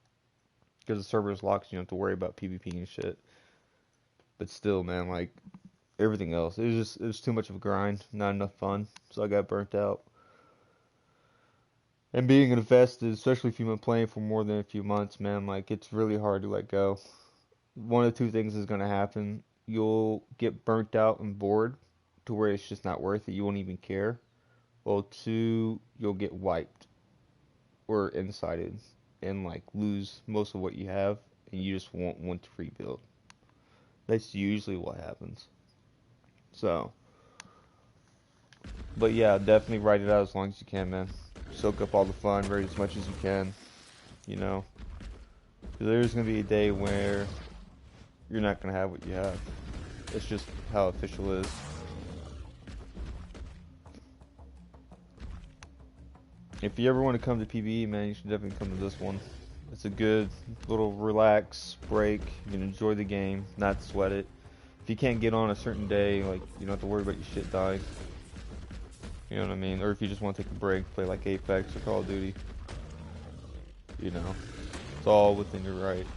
because the server is locked, so you don't have to worry about PvP and shit. But still, man, like everything else, it was too much of a grind, not enough fun, so I got burnt out. And being invested, especially if you've been playing for more than a few months, man, like it's really hard to let go. One of two things is gonna happen: you'll get burnt out and bored to where it's just not worth it. You won't even care. Well, two, you'll get wiped or insighted and like lose most of what you have, and you just won't want to rebuild. That's usually what happens. So, but yeah, definitely write it out as long as you can, man. Soak up all the fun, rate as much as you can, you know. 'Cause there's gonna be a day where you're not gonna have what you have. It's just how official is. If you ever want to come to PvE, man, you should definitely come to this one. It's a good little relax break. You can enjoy the game, not sweat it. If you can't get on a certain day, like you don't have to worry about your shit dying. You know what I mean? Or if you just want to take a break, play like Apex or Call of Duty. You know, it's all within your right.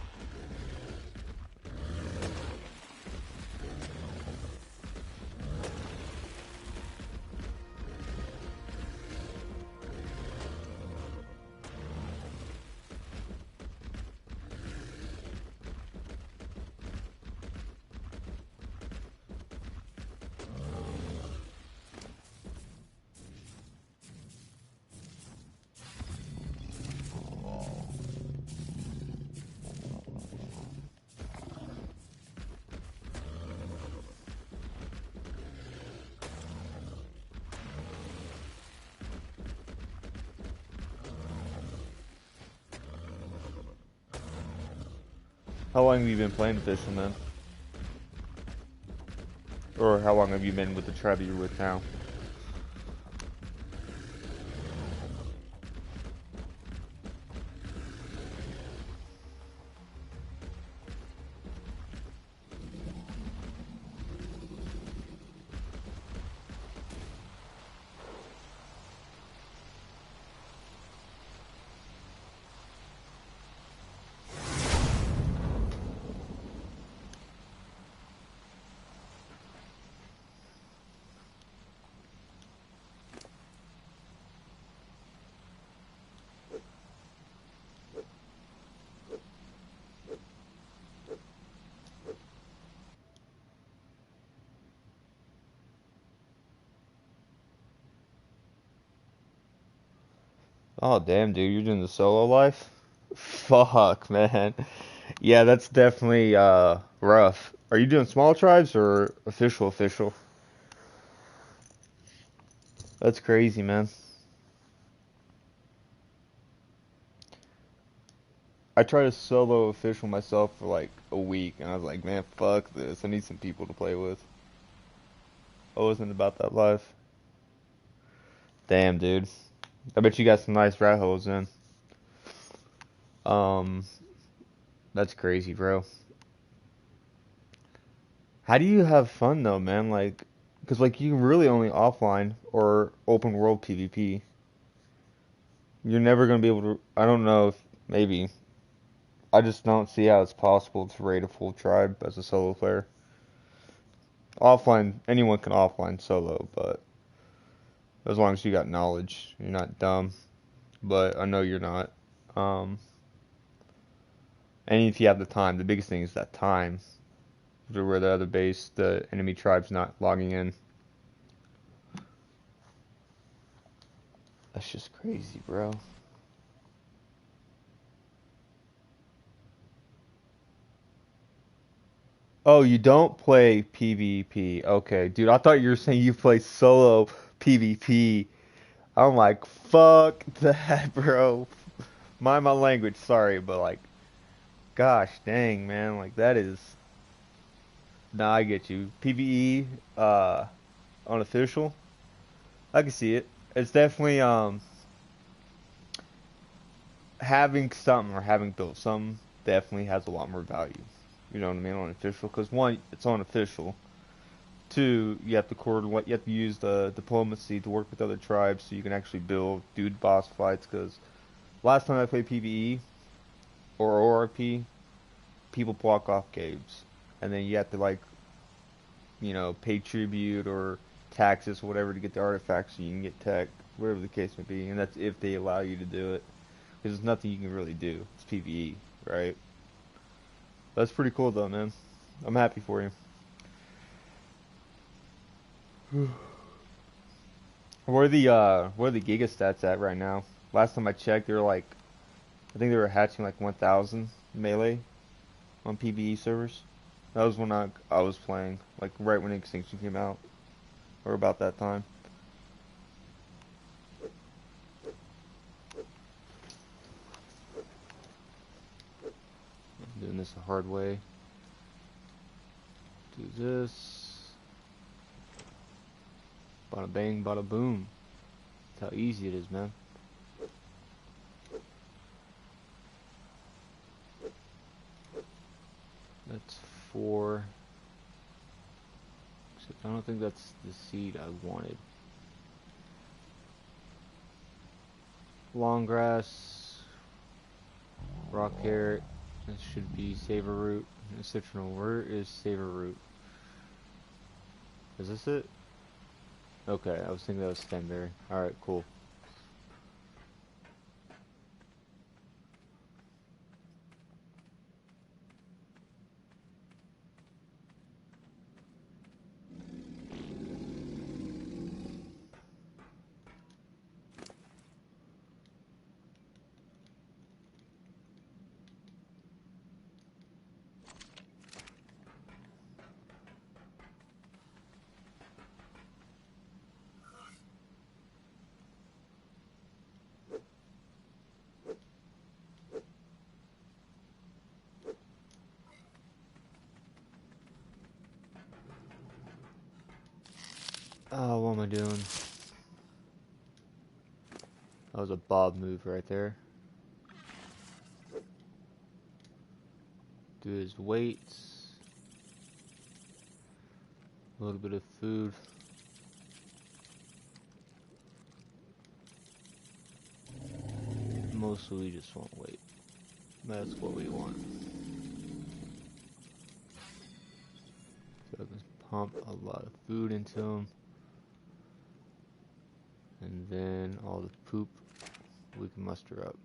How long have you been playing Effecient, man? Or how long have you been with the tribe you're with now? Oh damn, dude, you're doing the solo life? Fuck, man. Yeah, that's definitely rough. Are you doing small tribes or official? That's crazy, man. I tried to solo official myself for like a week, and I was like, man, fuck this. I need some people to play with. I wasn't about that life. Damn, dude. I bet you got some nice rat holes in. Um, that's crazy, bro. How do you have fun though, man? Like, because like you can really only offline or open world PvP. You're never gonna be able to. I don't know if maybe. I just don't see how it's possible to raid a full tribe as a solo player. Offline, anyone can offline solo, but as long as you got knowledge, you're not dumb. But I know you're not. Um, and if you have the time, the biggest thing is that time. To where the other base, the enemy tribe's not logging in. That's just crazy, bro. Oh, you don't play PvP. Okay, dude, I thought you were saying you play solo PvP. I'm like, fuck that, bro. Mind my language, sorry, but like, gosh dang, man, like that is. Nah, I get you. PvE, unofficial. I can see it. It's definitely having something or having built something definitely has a lot more value. You know what I mean? Unofficial, because one, it's unofficial. Two, you have to coordinate. You have to use the diplomacy to work with other tribes so you can actually build, do boss fights. Because last time I played PvE or ORP, people block off caves, and then you have to like, pay tribute or taxes or whatever to get the artifacts so you can get tech, whatever the case may be. And that's if they allow you to do it. Because there's nothing you can really do. It's PvE, right? That's pretty cool though, man. I'm happy for you. Where are the Giga stats at right now? Last time I checked, they were like, I think they were hatching like 1,000 melee on PvE servers. That was when I was playing, like right when Extinction came out, or about that time. I'm doing this the hard way. Do this. Bada bang, bada boom. That's how easy it is, man. That's 4. Except I don't think that's the seed I wanted. Long grass, rock carrot. This should be savor root. Exceptional. Where is savor root? Is this it? Okay, I was thinking that was stemberry. Alright, cool. Oh, what am I doing? That was a Bob move right there. Do his weights. A little bit of food. Mostly we just want weight. That's what we want. So I can pump a lot of food into him. And then all the poop we can muster up.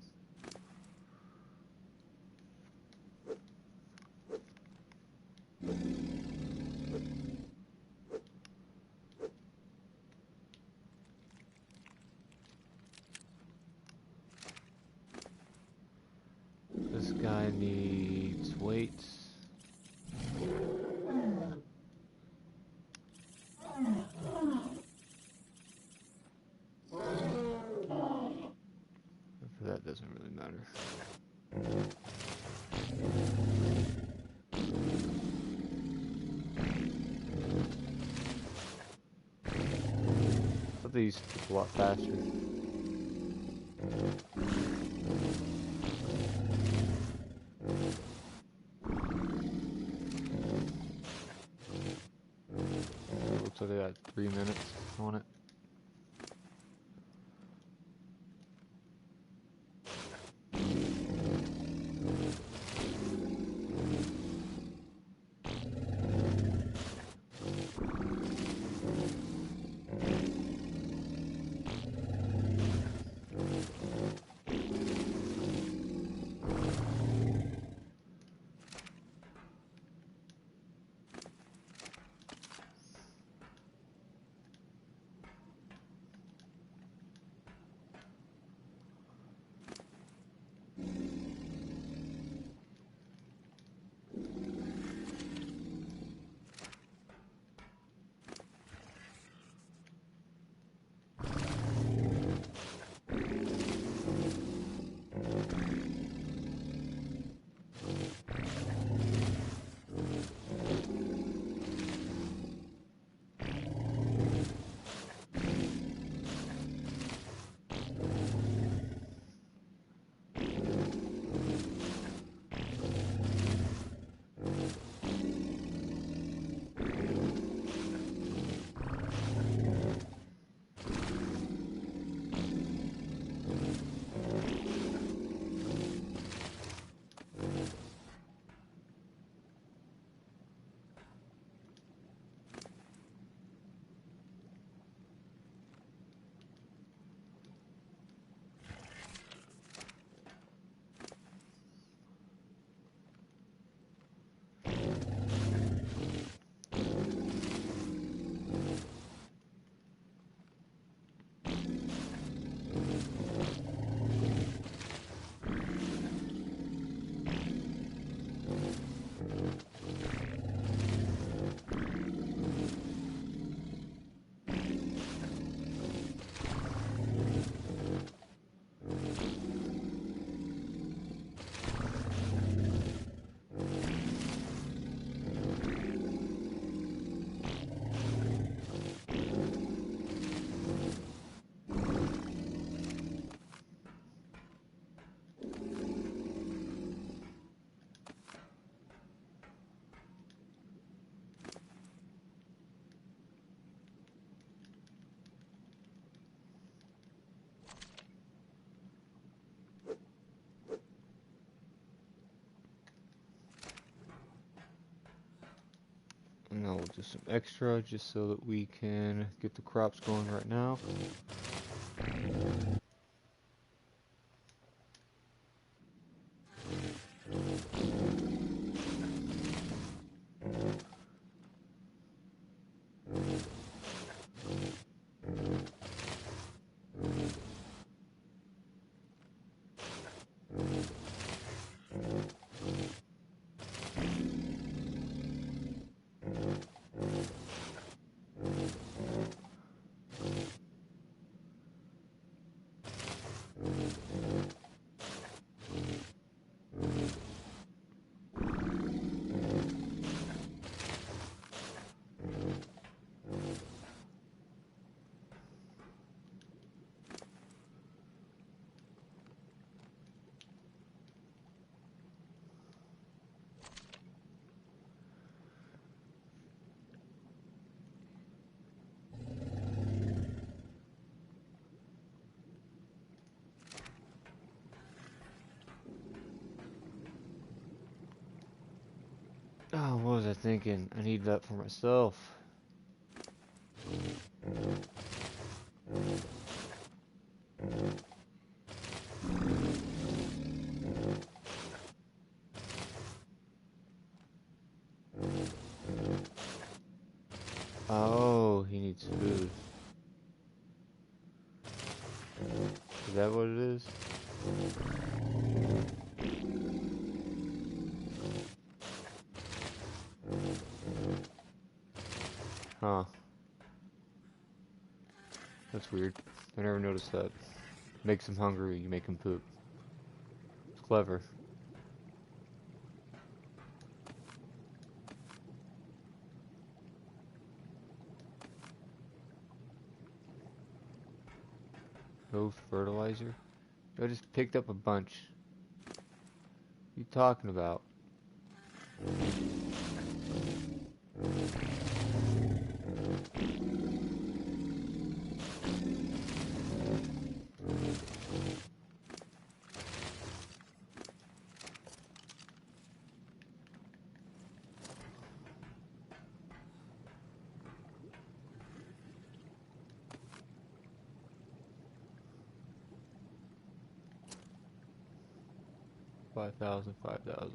This guy needs weights. That doesn't really matter. I thought they used to cook a lot faster. Looks like I got 3 minutes on it. And now we'll do some extra just so that we can get the crops going right now. Oh, what was I thinking? I need that for myself. Oh, he needs food. Is that what it is? Huh. That's weird. I never noticed that. Makes him hungry, you make him poop. It's clever. No fertilizer? I just picked up a bunch. What are you talking about? $5,000.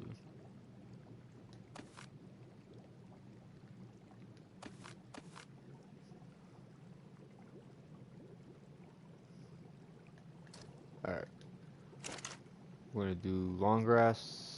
Alright. We're gonna do long grass.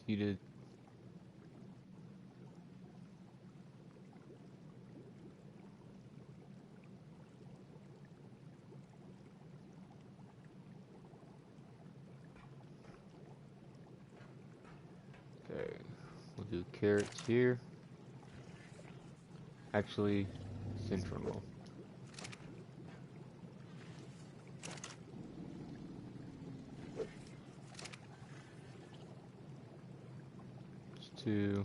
Seeded. Okay. We'll do carrots here. Actually, central. Just 2,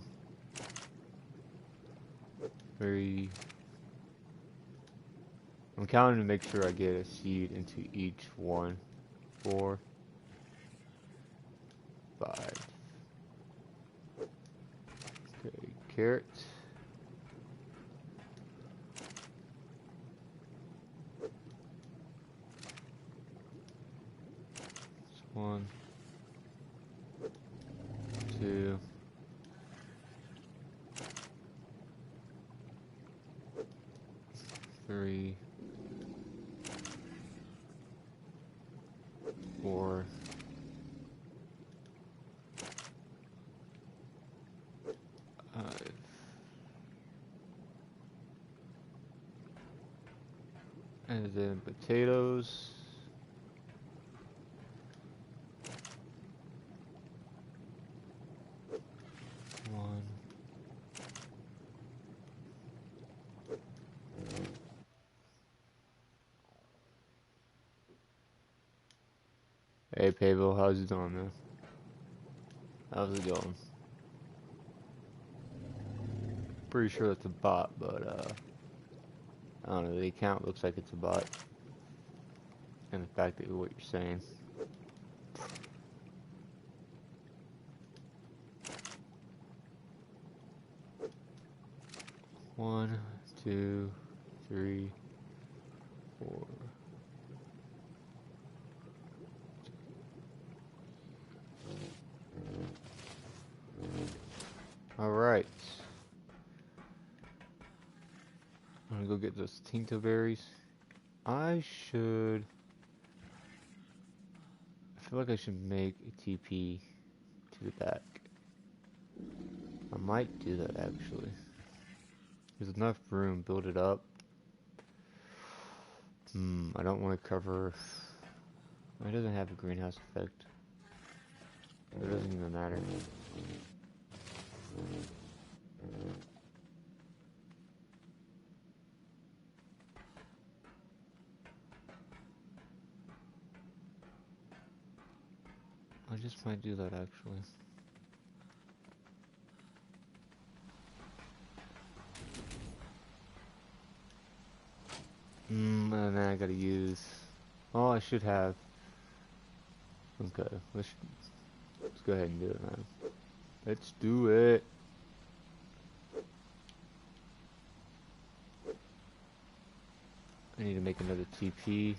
3. I'm counting to make sure I get a seed into each one. 4, 5. Okay, carrots. That's 1, 2, 3, 4, 5. And then potatoes. Hey Pablo, how's it going, man? How's it going? Pretty sure that's a bot, but I don't know, the account looks like it's a bot. And the fact that what you're saying. One, two, three, four. Alright. I'm gonna go get those tinto berries. I feel like I should make a TP to the back. I might do that actually. There's enough room, build it up. I don't want to cover. It doesn't have a greenhouse effect. It doesn't even matter. I just might do that actually. And then I gotta use. Oh, I should have. Okay, let's go ahead and do it, man. Let's do it. I need to make another TP.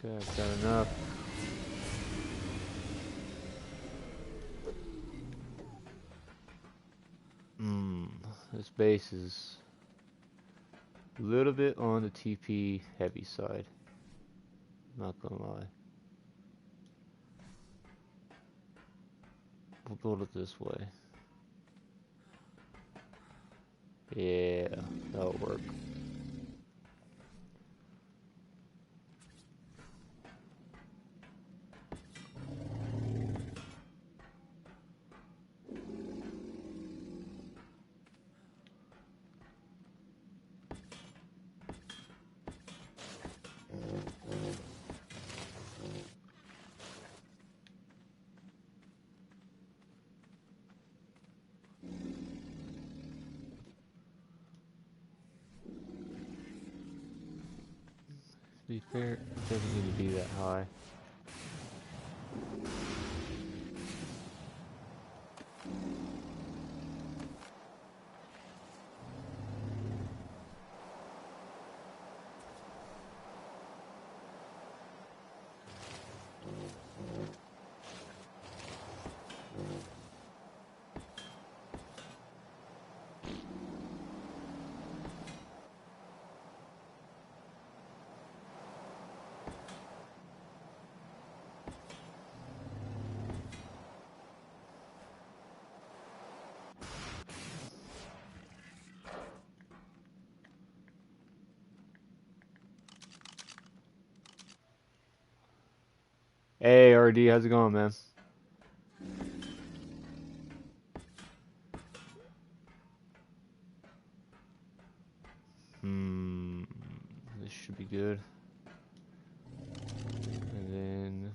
Okay, I've got enough. This base is a little bit on the TP heavy side. Not gonna lie. We'll build it this way. Yeah, that'll work. To be fair, it doesn't need to be that high. Hey RD, how's it going, man? This should be good. And then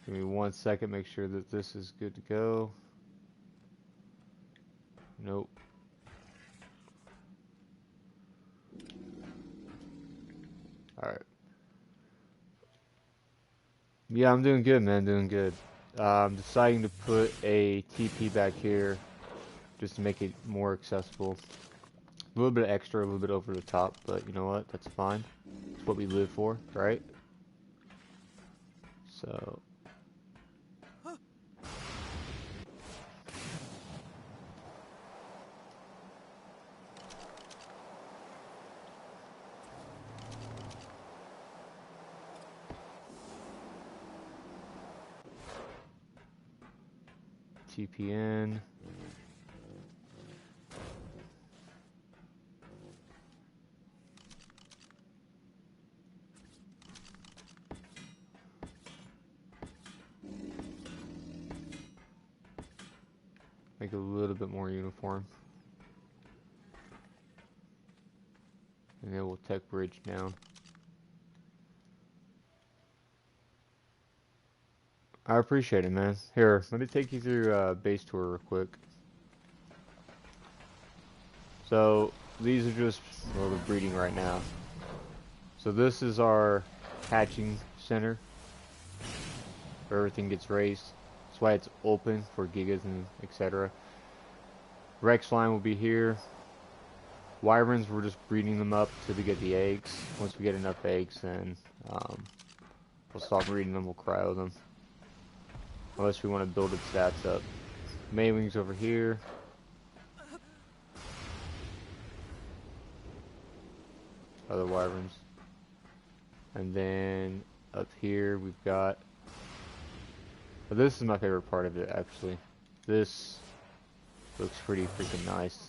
give me 1 second, make sure that this is good to go. Nope. Alright. Yeah, I'm doing good, man, doing good. I'm deciding to put a TP back here just to make it more accessible. A little bit extra, a little bit over the top, but you know what? That's fine. It's what we live for, right? So TPN. Make it a little bit more uniform. And then we'll tech bridge down. I appreciate it, man. Here, let me take you through base tour real quick. So, these are just, well, they're breeding right now. So this is our hatching center, where everything gets raised. That's why it's open for gigas and etc. Rex line will be here. Wyverns, we're just breeding them up till they get the eggs. Once we get enough eggs, then we'll stop breeding them, we'll cryo them. Unless we want to build its stats up. Maywings over here. Other wyverns. And then up here we've got... Well, this is my favorite part of it, actually. This looks pretty freaking nice.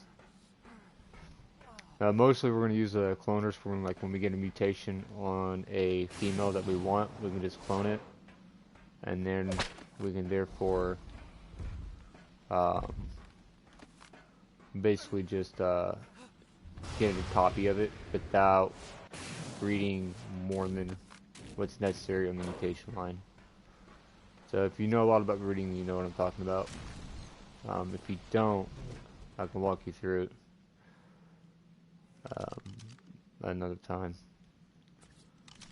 Mostly we're going to use cloners for when we get a mutation on a female that we want, we can just clone it. And then we can therefore basically just get a copy of it without breeding more than what's necessary on the mutation line. So if you know a lot about breeding, you know what I'm talking about. If you don't, I can walk you through it another time.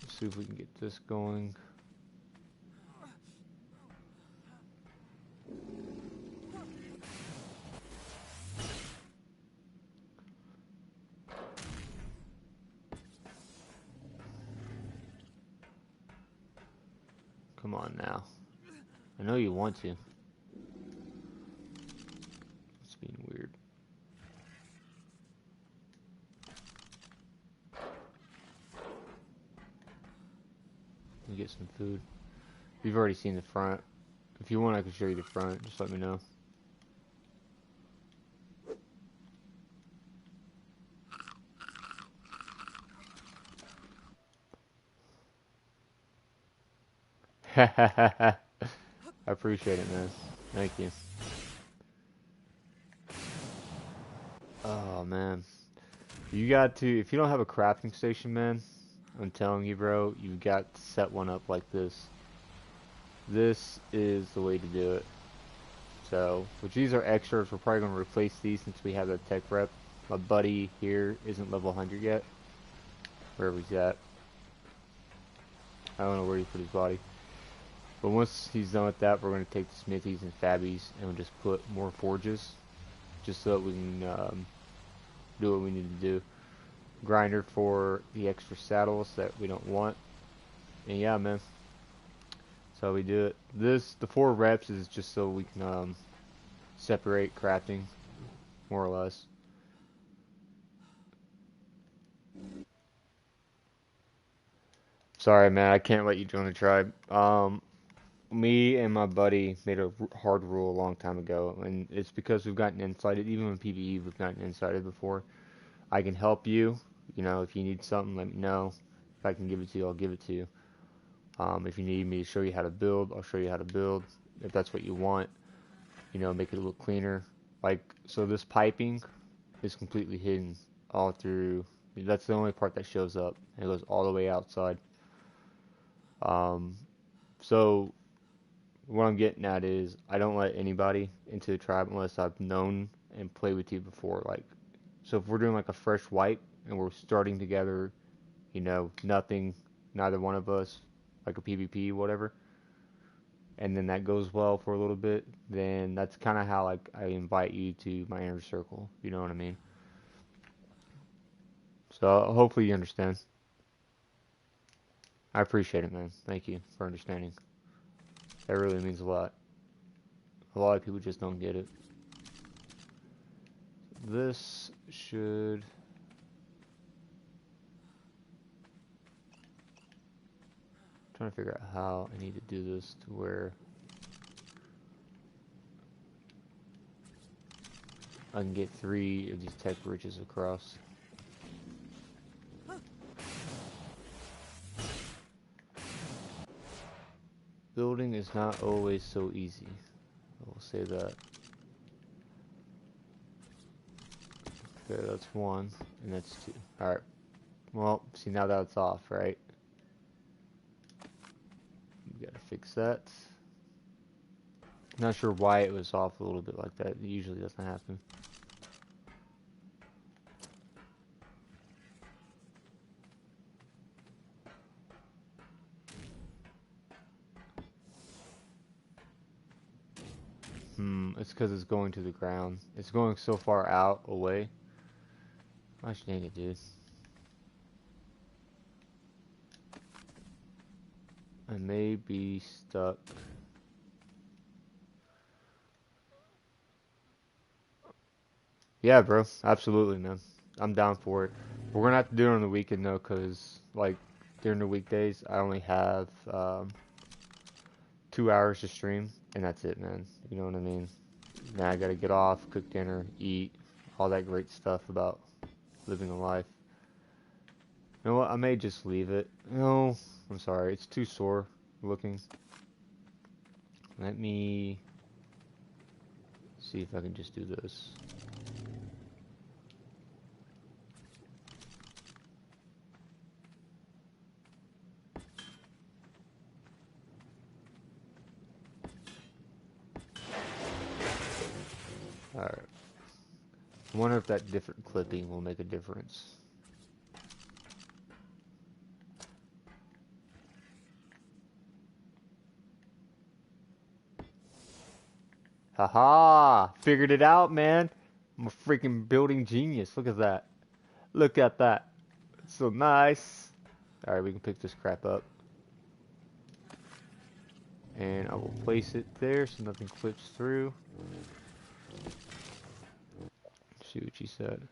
Let's see if we can get this going. Come on now. I know you want to. It's being weird. Let me get some food. You've already seen the front. If you want, I can show you the front. Just let me know. I appreciate it, man. Thank you. Oh, man. You got to, if you don't have a crafting station, man, I'm telling you, bro, you got to set one up like this. This is the way to do it. So, which these are extras, we're probably going to replace these since we have the tech rep. My buddy here isn't level 100 yet. Wherever he's at. I don't know where he put his body. But once he's done with that, we're going to take the smithies and fabbies and we'll just put more forges. Just so that we can do what we need to do. Grinder for the extra saddles that we don't want. And yeah, man. That's how we do it. The 4 reps is just so we can separate crafting, more or less. Sorry, man, I can't let you join the tribe. Me and my buddy made a hard rule a long time ago, and it's because we've gotten incited. Even in PvE, we've gotten incited before. I can help you. You know, if you need something, let me know. If I can give it to you, I'll give it to you. If you need me to show you how to build, I'll show you how to build. If that's what you want, you know, make it a little cleaner. Like, so this piping is completely hidden all through. That's the only part that shows up. And it goes all the way outside. So what I'm getting at is I don't let anybody into the tribe unless I've known and played with you before. Like, so if we're doing like a fresh wipe and we're starting together, you know, nothing, neither one of us, like a PvP, whatever, and then that goes well for a little bit, then that's kind of how like I invite you to my inner circle. You know what I mean? So hopefully you understand. I appreciate it, man. Thank you for understanding. That really means a lot. A lot of people just don't get it. This should... I'm trying to figure out how I need to do this to where I can get 3 of these tech bridges across. Building is not always so easy. I will say that. Okay, that's 1, and that's 2. Alright. Well, see, now that's off, right? We gotta fix that. Not sure why it was off a little bit like that. It usually doesn't happen. It's because it's going to the ground. It's going so far out, away. Gosh dang it, dude. I may be stuck. Yeah, bro. Absolutely, man. I'm down for it. We're gonna have to do it on the weekend, though, because, like, during the weekdays, I only have 2 hours to stream, and that's it, man. You know what I mean? Now I gotta get off, cook dinner, eat, all that great stuff about living a life. You know what? I may just leave it. No, I'm sorry. It's too sore looking. Let me see if I can just do this. Alright. I wonder if that different clipping will make a difference. Haha! Figured it out, man! I'm a freaking building genius. Look at that. Look at that. It's so nice. Alright, we can pick this crap up. And I will place it there so nothing clips through. See what she said.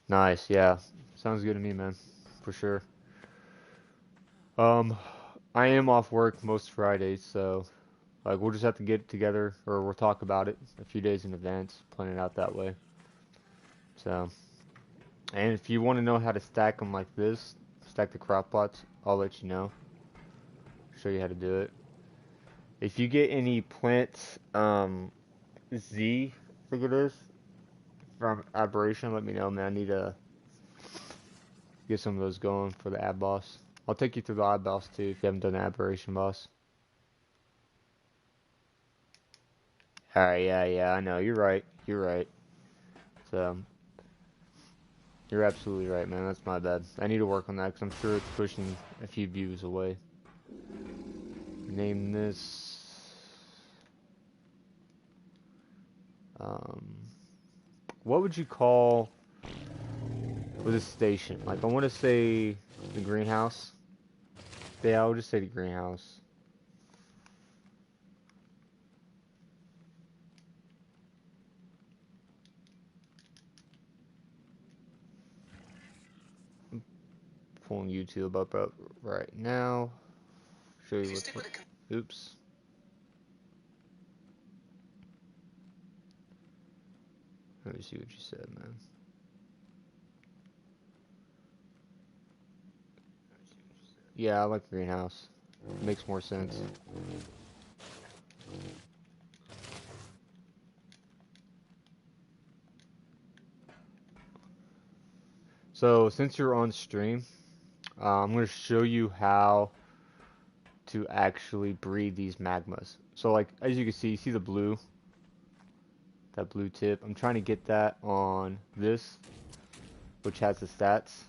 Nice, yeah. Sounds good to me, man. For sure. I am off work most Fridays, so like we'll just have to get together or we'll talk about it a few days in advance, plan it out that way. So, and if you want to know how to stack them like this, stack the crop plots, I'll let you know. Show you how to do it. If you get any plants, Z, I think it is, from Aberration, let me know, man. I need to get some of those going for the ab boss. I'll take you through the ab boss too if you haven't done the Aberration boss. Alright, yeah, I know. You're right. You're right. So, you're absolutely right, man. That's my bad. I need to work on that because I'm sure it's pushing a few views away. Name this... what would you call this station? Like, I want to say the greenhouse. Yeah, I'll just say the greenhouse. I'm pulling YouTube up right now. Show you what's... Oops. Let me see what you said, man. Yeah, I like greenhouse. Makes more sense. So, since you're on stream, I'm going to show you how to actually breed these magmas. So, like, as you can see the blue? That blue tip. I'm trying to get that on this, which has the stats,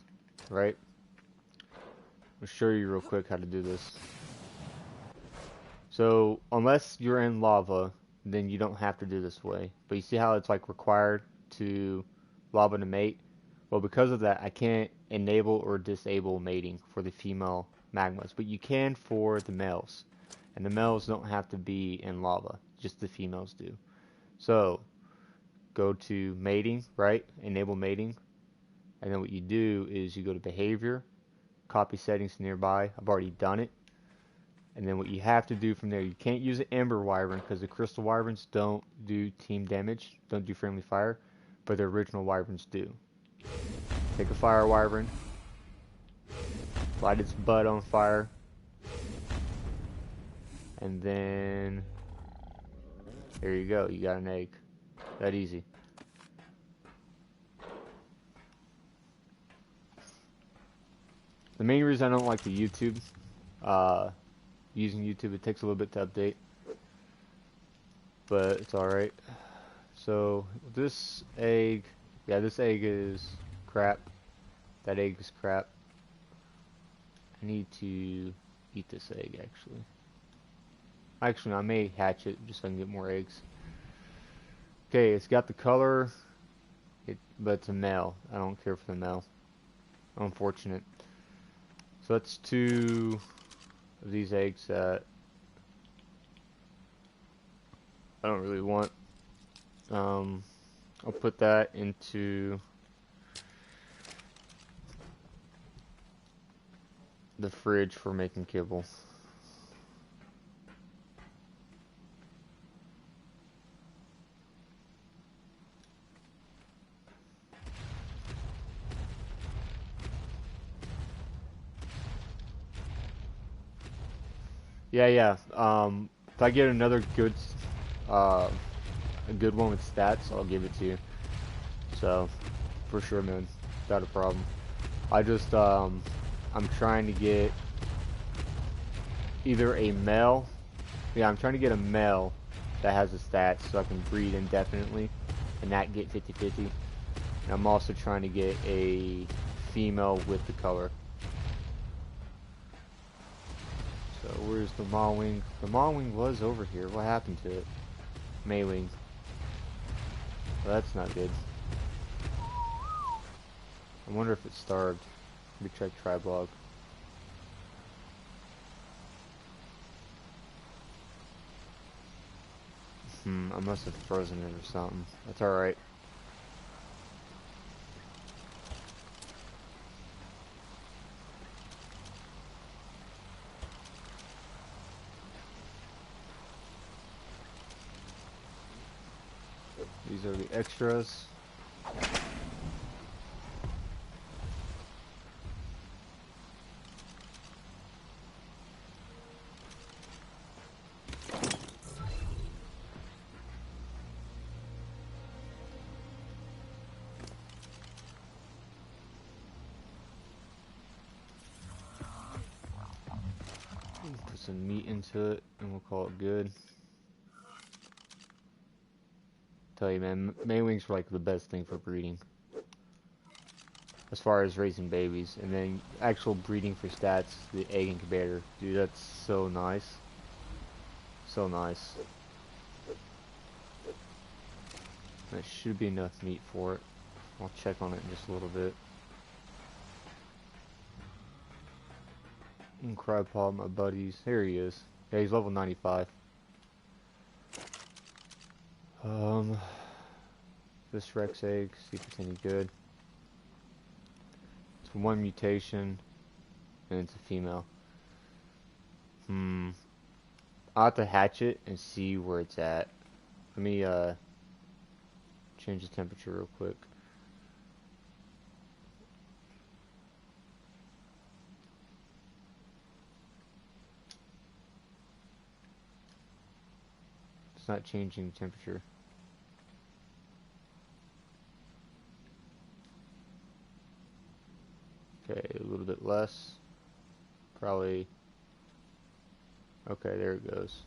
right? I'll show you real quick how to do this. So, unless you're in lava, then you don't have to do this way. But you see how it's like required to lava to mate? Well, because of that, I can't enable or disable mating for the female magmas, but you can for the males. And the males don't have to be in lava, just the females do. So, go to mating, right? Enable mating. And then what you do is you go to behavior, copy settings nearby. I've already done it. And then what you have to do from there, you can't use an Ember Wyvern because the Crystal Wyverns don't do team damage, don't do friendly fire, but the original Wyverns do. Take a Fire Wyvern, light its butt on fire, and then there you go, you got an egg. That easy. The main reason I don't like the YouTube, using YouTube, it takes a little bit to update, but it's alright. So, this egg, yeah, this egg is crap. That egg is crap. I need to eat this egg, actually. Actually, I may hatch it just so I can get more eggs. Okay, it's got the color, but it's a male. I don't care for the male. Unfortunate. So that's 2 of these eggs that I don't really want. I'll put that into the fridge for making kibble. Yeah. If I get another good, a good one with stats, I'll give it to you. So, for sure, man, not a problem. I just, I'm trying to get either a male. Yeah, I'm trying to get a male that has the stats so I can breed indefinitely and not get 50-50. And I'm also trying to get a female with the color. So where's the Mawwing? The Mawwing was over here. What happened to it? Maywing. Well, that's not good. I wonder if it's starved. Let me check tribe log. I must have frozen it or something. That's alright. These are the extras. Put some meat into it and we'll call it good. Tell you, man, Maywings are like the best thing for breeding as far as raising babies, and then actual breeding for stats, the egg incubator, dude, that's so nice. So nice. That should be enough meat for it. I'll check on it in just a little bit. And Crypod, my buddies, there he is. Yeah, he's level 95. This Rex egg, see if it's any good. It's 1 mutation, and it's a female. I'll have to hatch it and see where it's at. Let me, change the temperature real quick. It's not changing the temperature. Okay, a little bit less. Probably. Okay, there it goes.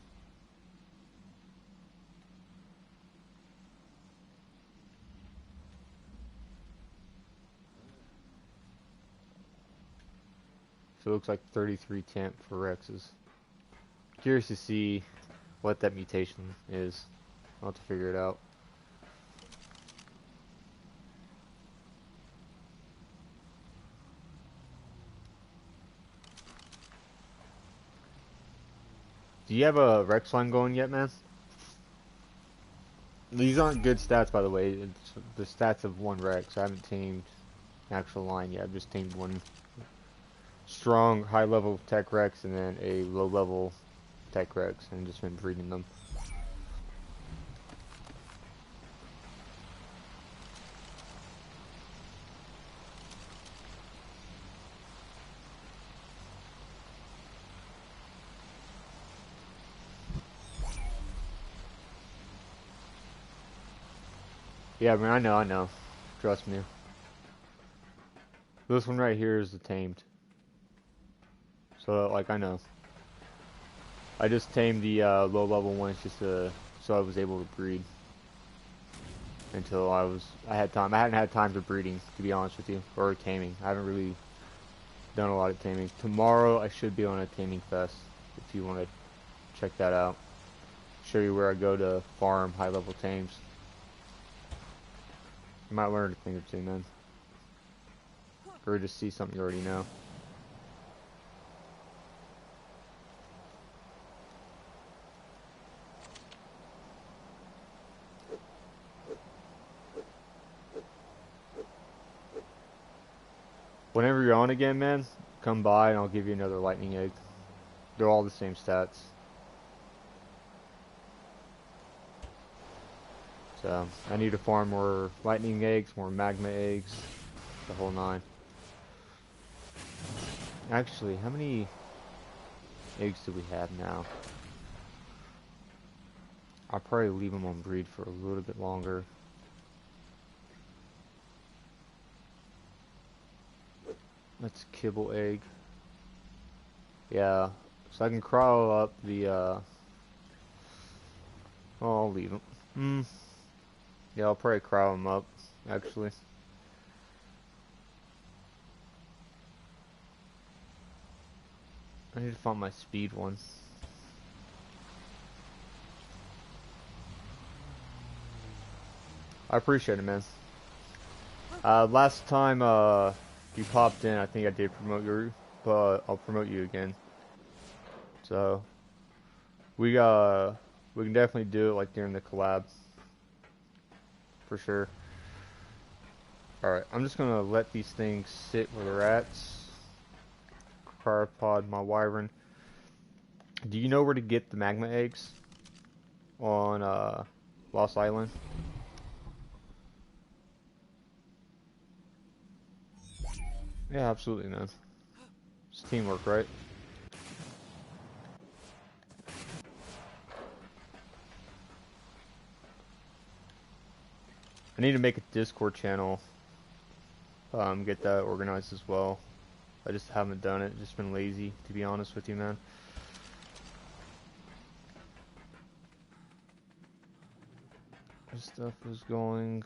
So it looks like 33 temp for Rexes. Curious to see what that mutation is. I'll have to figure it out. Do you have a Rex line going yet, man? These aren't good stats, by the way. It's the stats of 1 Rex. I haven't tamed an actual line yet. I've just tamed 1 strong, high-level Tech Rex and then a low-level Tech Rex, and just been breeding them. Yeah, man, I know. Trust me. This one right here is the tamed. So, like, I know. I just tamed the low level ones just so I was able to breed. Until I had time. I hadn't had time for breeding, to be honest with you. Or taming. I haven't really done a lot of taming. Tomorrow I should be on a taming fest, if you want to check that out. Show you where I go to farm high level tames. You might learn a thing or two, man. Or just see something you already know. Whenever you're on again, man, come by and I'll give you another lightning egg. They're all the same stats. So, I need to farm more lightning eggs, more magma eggs, the whole nine. Actually, how many eggs do we have now? I'll probably leave them on breed for a little bit longer. Let's kibble egg. Yeah, so I can crawl up the, oh, I'll leave them. Yeah, I'll probably crawl them up, actually. I need to find my speed one. I appreciate it, man. Last time, you popped in, I think I did promote you, but I'll promote you again. So, we can definitely do it like during the collab. For sure. Alright, I'm just gonna let these things sit where they're at. Cryopods, my Wyvern. Do you know where to get the magma eggs? On, Lost Island? Yeah, absolutely, man. It's teamwork, right? I need to make a Discord channel. Get that organized as well. I just haven't done it. Just been lazy, to be honest with you, man. This stuff is going.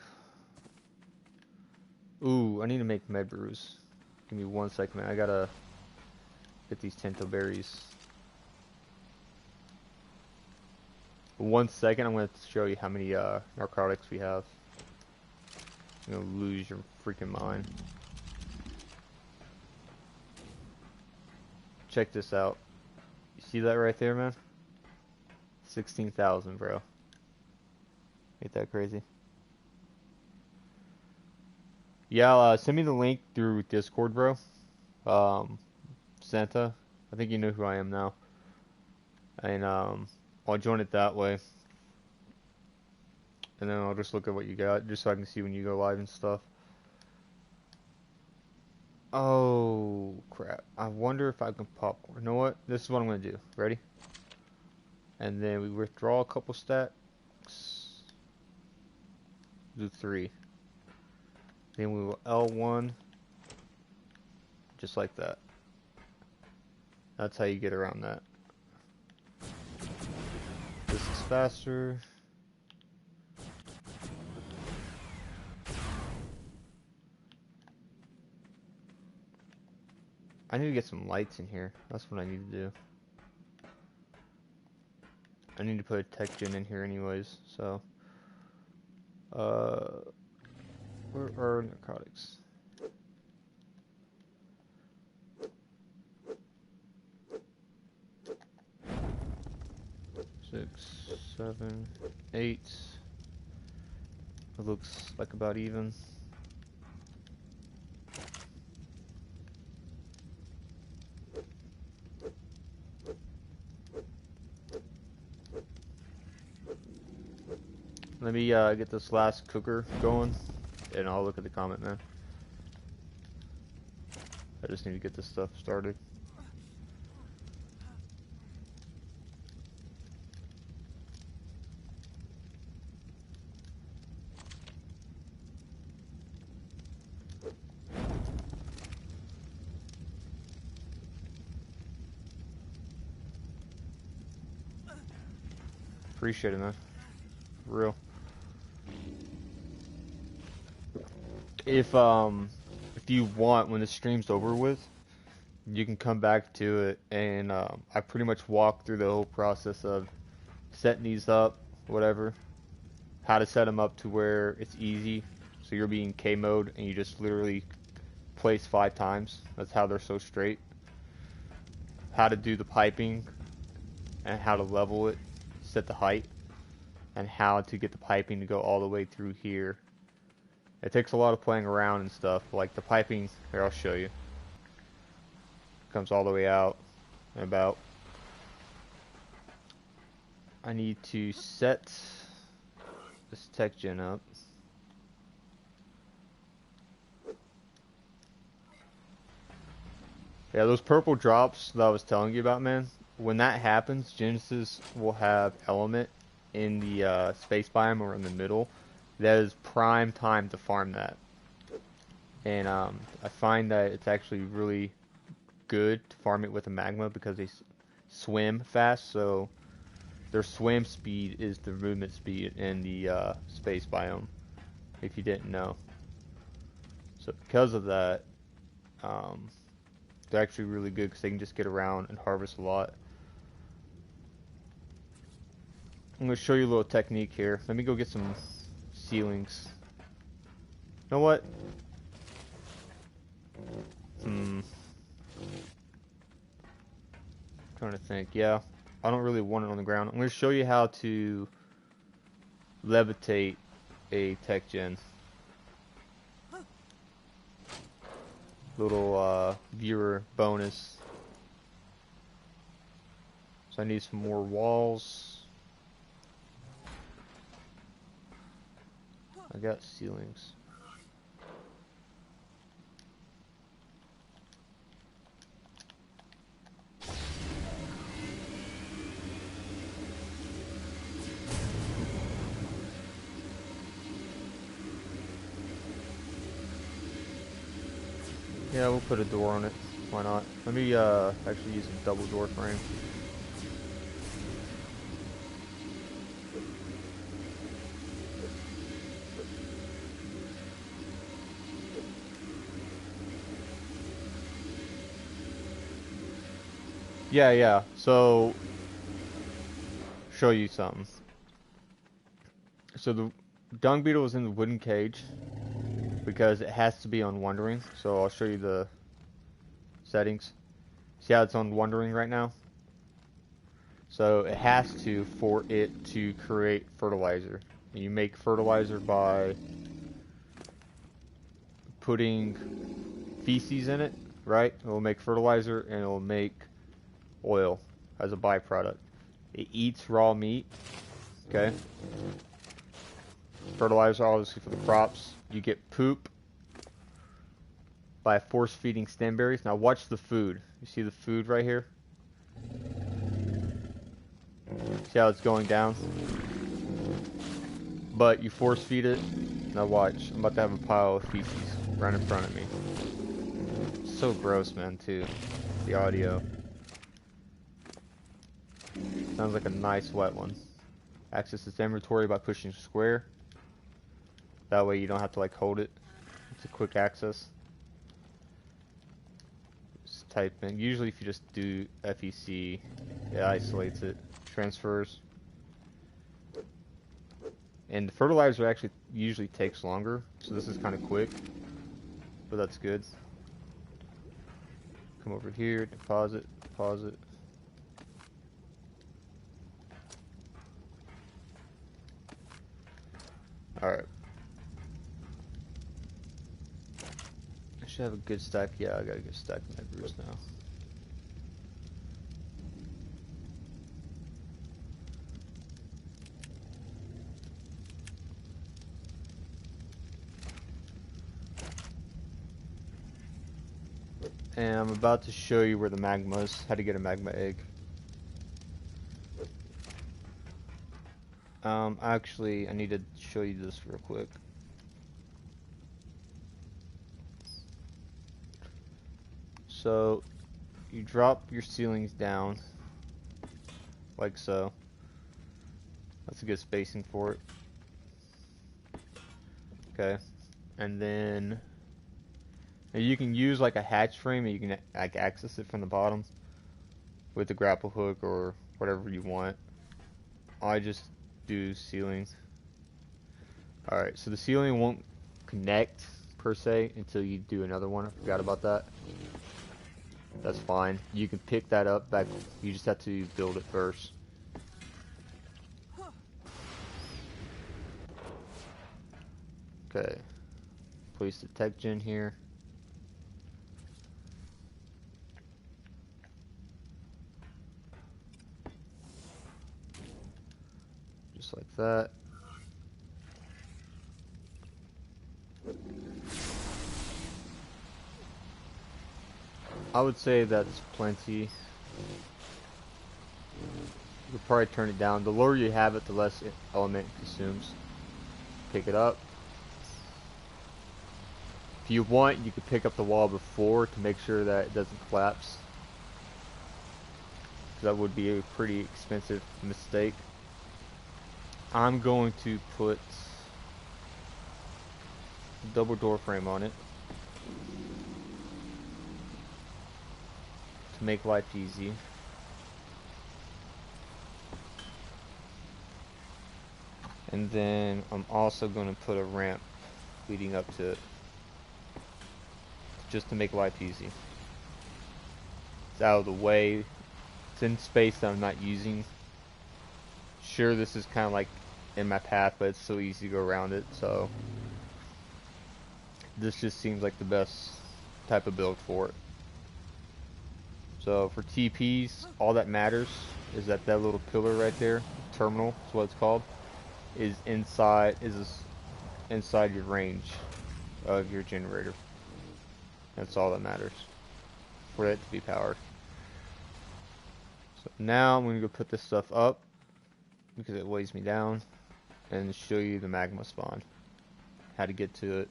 Ooh, I need to make med brews. Give me 1 second, man. I gotta get these tento berries. 1 second, I'm gonna show you how many narcotics we have. You're gonna lose your freaking mind. Check this out. You see that right there, man? 16,000, bro. Ain't that crazy? Yeah, send me the link through Discord, bro. Santa. I think you know who I am now. And, I'll join it that way. And then I'll just look at what you got, just so I can see when you go live and stuff. Oh, crap. I wonder if I can pop. You know what? This is what I'm going to do. Ready? And then we withdraw a couple stacks. Do 3. Then we will L1. Just like that. That's how you get around that. This is faster. I need to get some lights in here. That's what I need to do. I need to put a tech gen in here anyways, so. Where are narcotics? Six, 7, 8. It looks like about even. Let me get this last cooker going, and I'll look at the comment, man. I just need to get this stuff started. Appreciate it, man. For real. If you want, when the stream's over with, you can come back to it, and I pretty much walk through the whole process of setting these up, whatever, how to set them up to where it's easy. So you're being K mode, and you just literally place 5 times. That's how they're so straight. How to do the piping, and how to level it, set the height, and how to get the piping to go all the way through here. It takes a lot of playing around and stuff. Like the piping, here I'll show you. Comes all the way out and about. I need to set this tech gen up. Yeah, those purple drops that I was telling you about, man. When that happens, Genesis will have element in the space biome or in the middle. That is prime time to farm that. And I find that it's actually really good to farm it with a magma because they swim fast. So their swim speed is the movement speed in the space biome, if you didn't know. So because of that, they're actually really good because they can just get around and harvest a lot. I'm going to show you a little technique here. Let me go get some ceilings. You know what? Trying to think. Yeah, I don't really want it on the ground. I'm going to show you how to levitate a tech gen. Little viewer bonus. So I need some more walls. I got ceilings. Yeah, we'll put a door on it. Why not? Let me actually use a double door frame. Yeah. So, show you something. So the Dung Beetle is in the wooden cage because it has to be on wandering. So I'll show you the settings. See how it's on wandering right now? So it has to for it to create fertilizer. You make fertilizer by putting feces in it, right? It will make fertilizer and it will make oil as a byproduct. It eats raw meat, okay? Fertilizer obviously for the crops. You get poop by force feeding stem berries. Now watch the food. You see the food right here? See how it's going down? But you force feed it. Now watch. I'm about to have a pile of feces right in front of me. It's so gross, man, too. The audio. Sounds like a nice wet one. Access its inventory by pushing square. That way you don't have to like hold it. It's a quick access. Just type in. Usually if you just do FEC, it isolates it. Transfers. And the fertilizer actually usually takes longer. So this is kind of quick. But that's good. Come over here, deposit. Alright. I should have a good stack. Yeah, I got a good stack of Medbrews now. And I'm about to show you where the magma is, how to get a magma egg. Actually, I need to show you this real quick. So, you drop your ceilings down, like so. That's a good spacing for it. Okay, and then you can use like a hatch frame, and you can like access it from the bottom with the grapple hook or whatever you want. I just do ceilings. Alright, so the ceiling won't connect per se until you do another one. I forgot about that. That's fine. You can pick that up back. You just have to build it first. Okay. Place the tech gen here. Just like that. I would say that's plenty. You'll probably turn it down. The lower you have it, the less element it consumes. Pick it up. If you want, you could pick up the wall before to make sure that it doesn't collapse. That would be a pretty expensive mistake. I'm going to put a double door frame on it to make life easy. And then I'm also going to put a ramp leading up to it, just to make life easy. It's out of the way. It's in space that I'm not using. Sure, this is kind of like in my path, but it's so easy to go around it, so this just seems like the best type of build for it. So for TPs, all that matters is that little pillar right there, terminal is what it's called, is inside your range of your generator. That's all that matters for it to be powered. So now I'm going to go put this stuff up because it weighs me down and show you the magma spawn, how to get to it,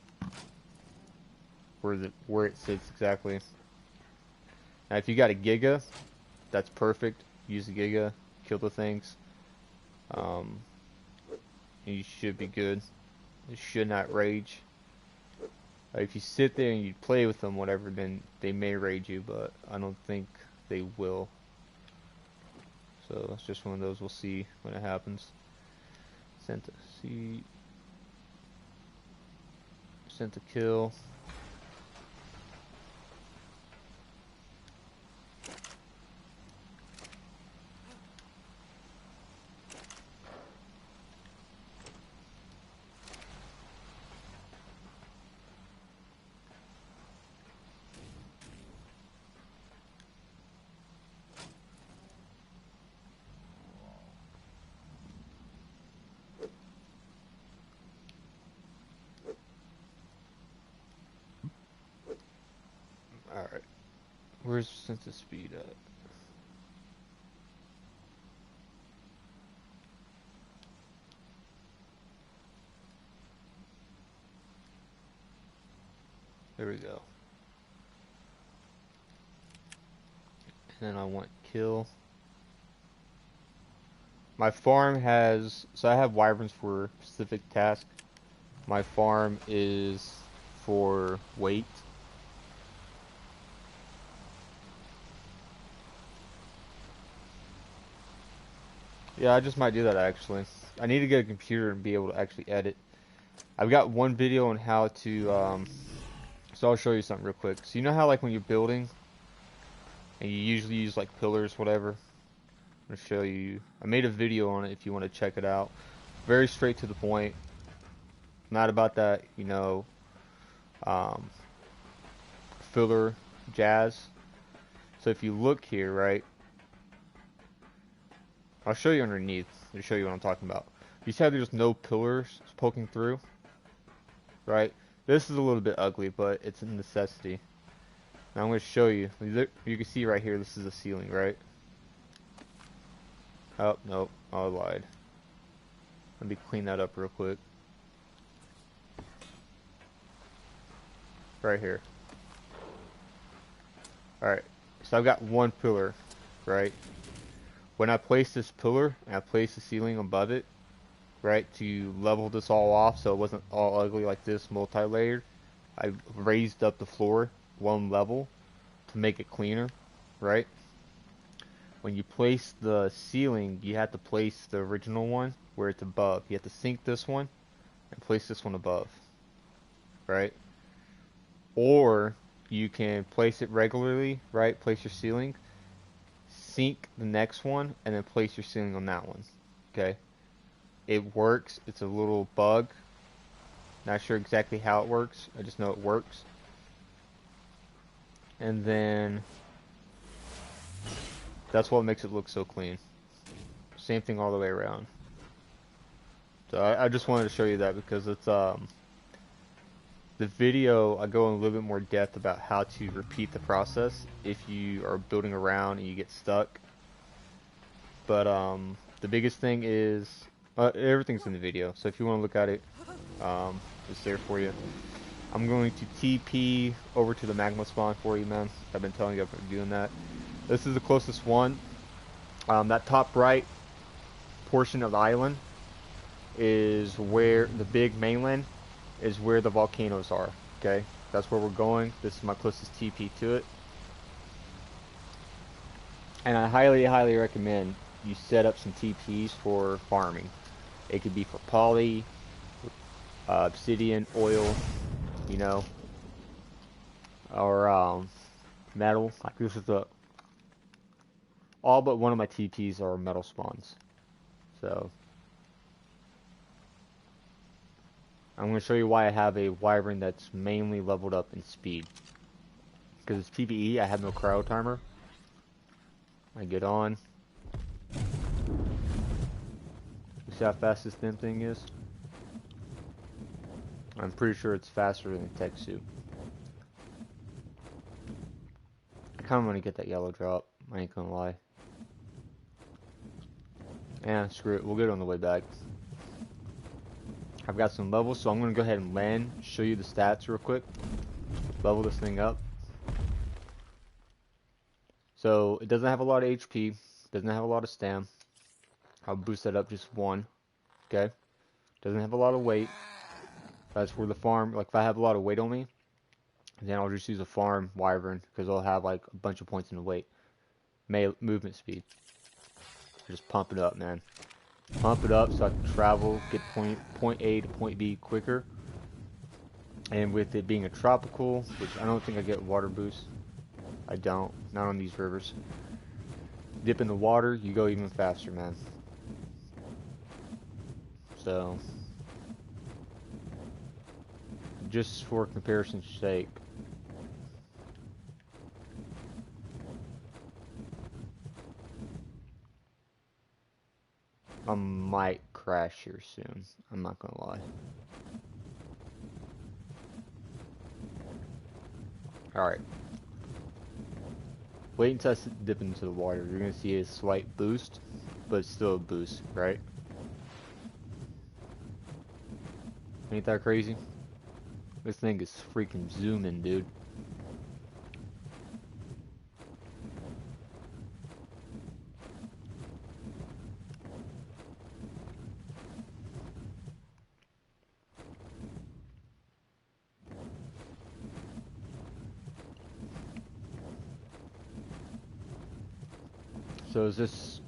where it sits exactly. Now if you got a Giga, that's perfect. Use the Giga, kill the things, and you should be good. It should not rage. If you sit there and you play with them, whatever, then they may rage you, but I don't think they will. So it's just one of those. We'll see when it happens. Sent to kill. Alright. Where's sense of speed at? There we go. And then I want kill. My farm has, so I have wyverns for specific tasks. My farm is for weight. Yeah, I just might do that actually. I need to get a computer and be able to actually edit. I've got one video on how to, so I'll show you something real quick. So you know how like when you're building, and you usually use like pillars, whatever? I'm going to show you. I made a video on it if you want to check it out. Very straight to the point. Not about that, you know, filler jazz. So if you look here, right? I'll show you underneath to show you what I'm talking about. You see how there's no pillars poking through, right? This is a little bit ugly, but it's a necessity. Now I'm going to show you. You can see right here, this is the ceiling, right? Oh, nope, I lied. Let me clean that up real quick. Right here. Alright, so I've got one pillar, right? When I place this pillar and I place the ceiling above it, right, to level this all off so it wasn't all ugly like this, multi-layered. I raised up the floor one level to make it cleaner, right? When you place the ceiling, you have to place the original one where it's above. You have to sink this one and place this one above, right? Or you can place it regularly, right? Place your ceiling, sink the next one, and then place your ceiling on that one, okay? It works. It's a little bug. Not sure exactly how it works. I just know it works. And then that's what makes it look so clean. Same thing all the way around. So I just wanted to show you that because it's the video, I go in a little bit more depth about how to repeat the process if you are building around and you get stuck. But the biggest thing is everything's in the video, so if you want to look at it, it's there for you. I'm going to TP over to the magma spawn for you, man. I've been telling you I've been doing that. This is the closest one. That top right portion of the island is where the big mainland is, where the volcanoes are. Okay, that's where we're going. This is my closest TP to it, and I highly recommend you set up some TPs for farming. It could be for poly, obsidian, oil, you know, or metal. Like this is the all but one of my TPs are metal spawns. So I'm going to show you why I have a Wyvern that's mainly leveled up in speed. Because it's PvE, I have no cryo timer. I get on. You see how fast this damn thing is? I'm pretty sure it's faster than a tech suit. I kind of want to get that yellow drop, I ain't gonna lie. Yeah, screw it, we'll get it on the way back. I've got some levels, so I'm going to go ahead and land, show you the stats real quick. Level this thing up. So, it doesn't have a lot of HP, doesn't have a lot of stam. I'll boost that up just one, okay? Doesn't have a lot of weight. That's where the farm, like if I have a lot of weight on me, then I'll just use a farm Wyvern, because I'll have like a bunch of points in the weight. Movement speed. Just pump it up, man. Pump it up so I can travel, get point A to point B quicker. And with it being a tropical, which I don't think I get water boost. I don't, not on these rivers. Dip in the water, you go even faster, man. So, just for comparison's sake, I might crash here soon. I'm not gonna lie. Alright. Wait until I dip into the water. You're gonna see a slight boost, but it's still a boost, right? Ain't that crazy? This thing is freaking zooming, dude. So is this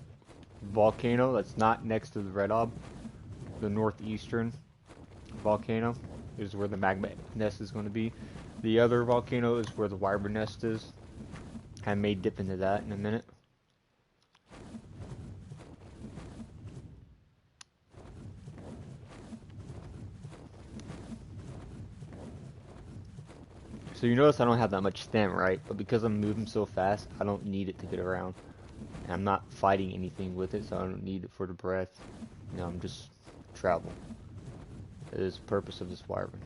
volcano that's not next to the Red Ob, the northeastern volcano, is where the magma nest is going to be. The other volcano is where the Wyvern nest is. I may dip into that in a minute. So you notice I don't have that much stamina, right? But because I'm moving so fast, I don't need it to get around. And I'm not fighting anything with it, so I don't need it for the breath. You know, I'm just travel. That is the purpose of this Wyvern.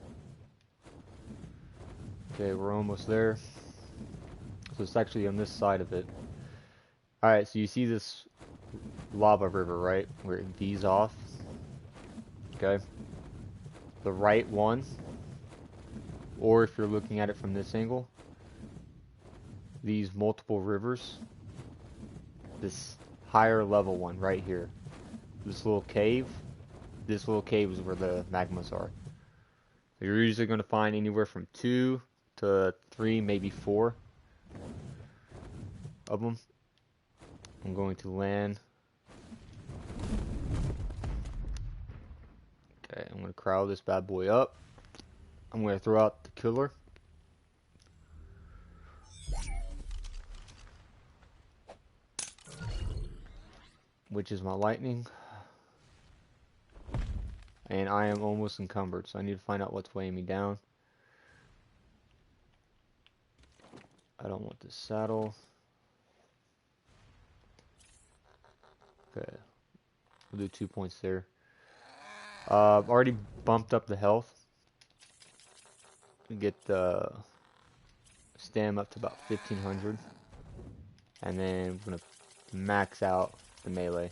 Okay, we're almost there. So it's actually on this side of it. Alright, so you see this lava river, right? Where it V's off. Okay. The right one, or if you're looking at it from this angle, these multiple rivers, this higher level one right here, this little cave, this little cave is where the magmas are. So you're usually going to find anywhere from 2 to 3, maybe 4 of them. I'm going to land. Okay, I'm going to crowd this bad boy up. I'm going to throw out the killer. Which is my lightning. And I am almost encumbered, so I need to find out what's weighing me down. I don't want this saddle. Okay. We'll do 2 points there. I've already bumped up the health. Get the stam up to about 1500. And then I'm going to max out the melee.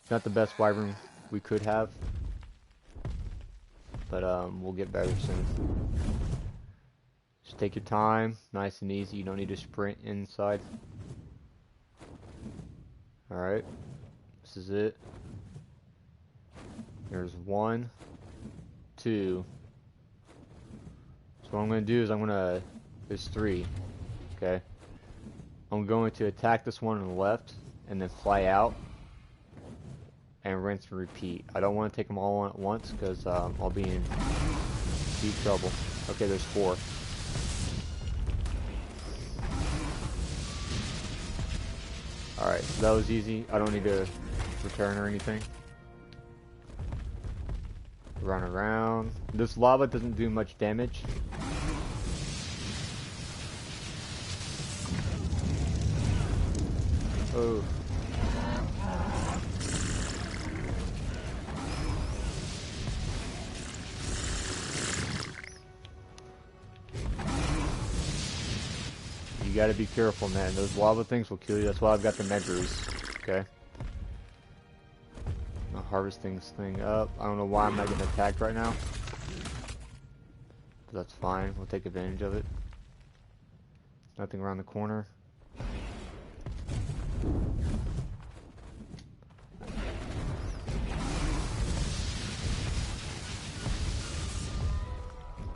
It's not the best wyvern we could have. But we'll get better soon. Just take your time, nice and easy. You don't need to sprint inside. Alright. This is it. There's 1, 2. So what I'm going to do is there's 3. Okay. I'm going to attack this one on the left and then fly out and rinse and repeat. I don't want to take them all on at once because I'll be in deep trouble. Okay, there's 4. Alright, so that was easy. I don't need to return or anything. Run around. This lava doesn't do much damage. Oh. You gotta be careful, man. Those lava things will kill you. That's why I've got the measures. Okay. I'll harvest this thing up. I don't know why I'm not getting attacked right now. But that's fine. We'll take advantage of it. Nothing around the corner.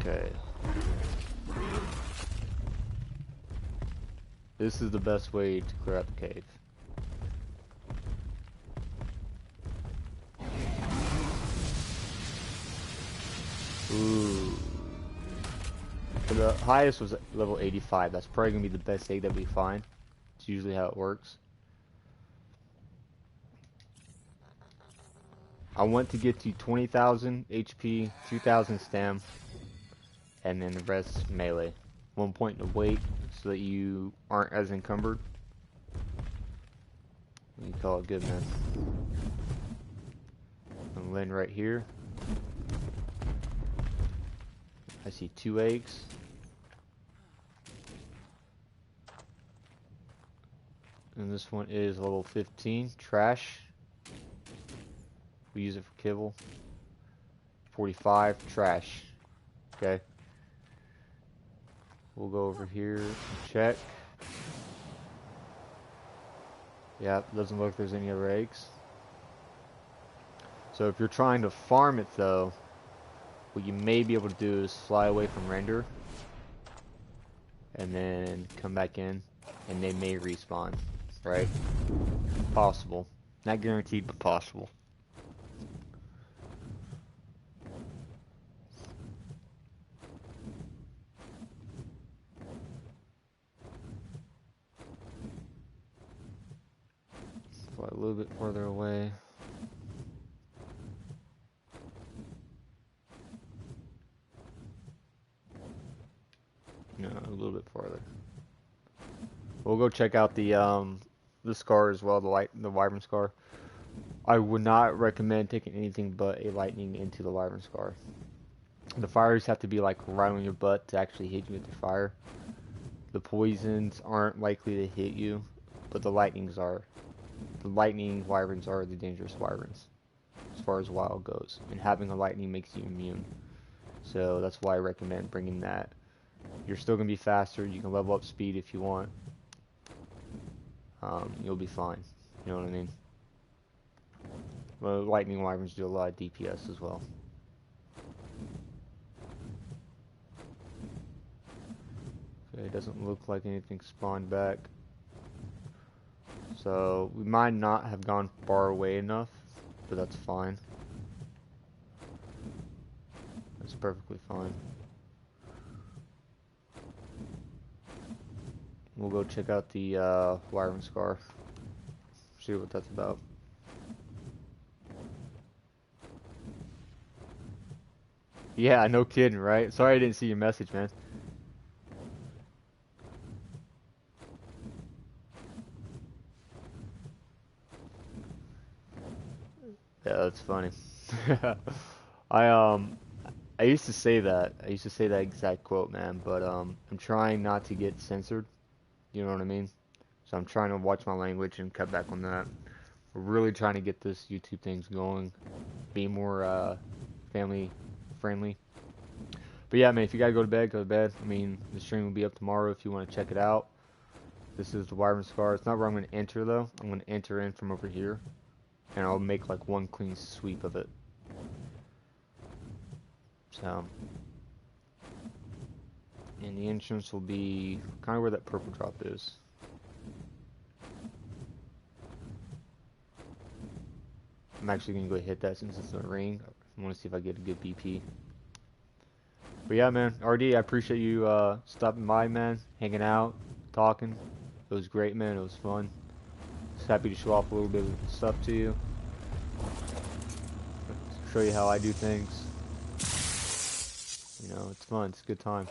Okay. This is the best way to clear out the cave. Ooh. So the highest was level 85. That's probably going to be the best egg that we find. It's usually how it works. I want to get to 20,000 HP, 2,000 stam, and then the rest melee. 1 point to weight so that you aren't as encumbered. You call it good, man. I'm laying right here. I see 2 eggs. And this one is level 15, trash. We use it for kibble. 45, trash. Okay. We'll go over here and check. Yeah, doesn't look like there's any other eggs. So if you're trying to farm it though, what you may be able to do is fly away from render and then come back in and they may respawn, right? Possible. Not guaranteed, but possible. Fly a little bit farther away. No, a little bit farther. We'll go check out the scar as well, the wyvern scar. I would not recommend taking anything but a lightning into the wyvern scar. The fires have to be like right on your butt to actually hit you with the fire. The poisons aren't likely to hit you, but the lightnings are. The lightning wyverns are the dangerous wyverns as far as wild goes, and having a lightning makes you immune. So that's why I recommend bringing that. You're still going to be faster. You can level up speed if you want. You'll be fine. You know what I mean? Well, lightning wyverns do a lot of DPS as well. Okay, it doesn't look like anything spawned back. So we might not have gone far away enough, but that's fine. That's perfectly fine. We'll go check out the Wyvern Scar. See what that's about. Yeah, no kidding, right? Sorry I didn't see your message, man. Yeah, that's funny. I I used to say that. I used to say that exact quote, man, but I'm trying not to get censored. You know what I mean? So I'm trying to watch my language and cut back on that. We're really trying to get this YouTube things going, be more family friendly. But yeah, man, if you gotta go to bed, go to bed. I mean, the stream will be up tomorrow if you want to check it out. This is the Wyvern Scar. It's not where I'm going to enter, though. I'm going to enter in from over here, and I'll make like one clean sweep of it. So, and the entrance will be kind of where that purple drop is. I'm actually going to go hit that since it's a ring. I want to see if I get a good BP. But yeah, man, RD, I appreciate you stopping by, man, hanging out, talking. It was great, man. It was fun. Just happy to show off a little bit of stuff to you. Show you how I do things. You know, it's fun. It's a good time.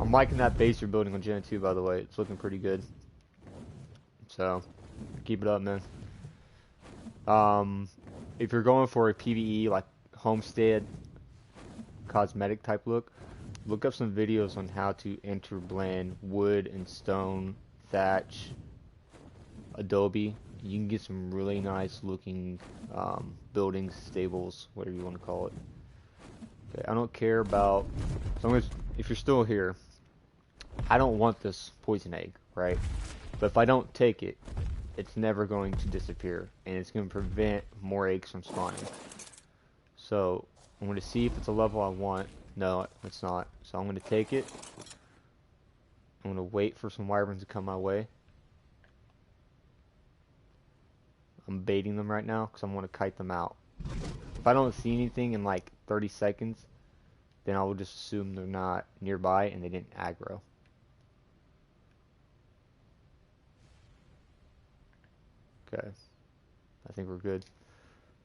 I'm liking that base you're building on Gen 2, by the way. It's looking pretty good. So, keep it up, man. If you're going for a PvE, like homestead, cosmetic type look up some videos on how to interblend wood and stone, thatch, adobe. You can get some really nice looking buildings, stables, whatever you want to call it. Okay, I don't care about, as long as, if you're still here, I don't want this poison egg, right? But if I don't take it, it's never going to disappear, and it's going to prevent more eggs from spawning. So, I'm going to see if it's a level I want. No, it's not. So I'm going to take it. I'm going to wait for some wyverns to come my way. I'm baiting them right now because I want to kite them out. If I don't see anything in like 30 seconds, then I will just assume they're not nearby and they didn't aggro. Okay. I think we're good.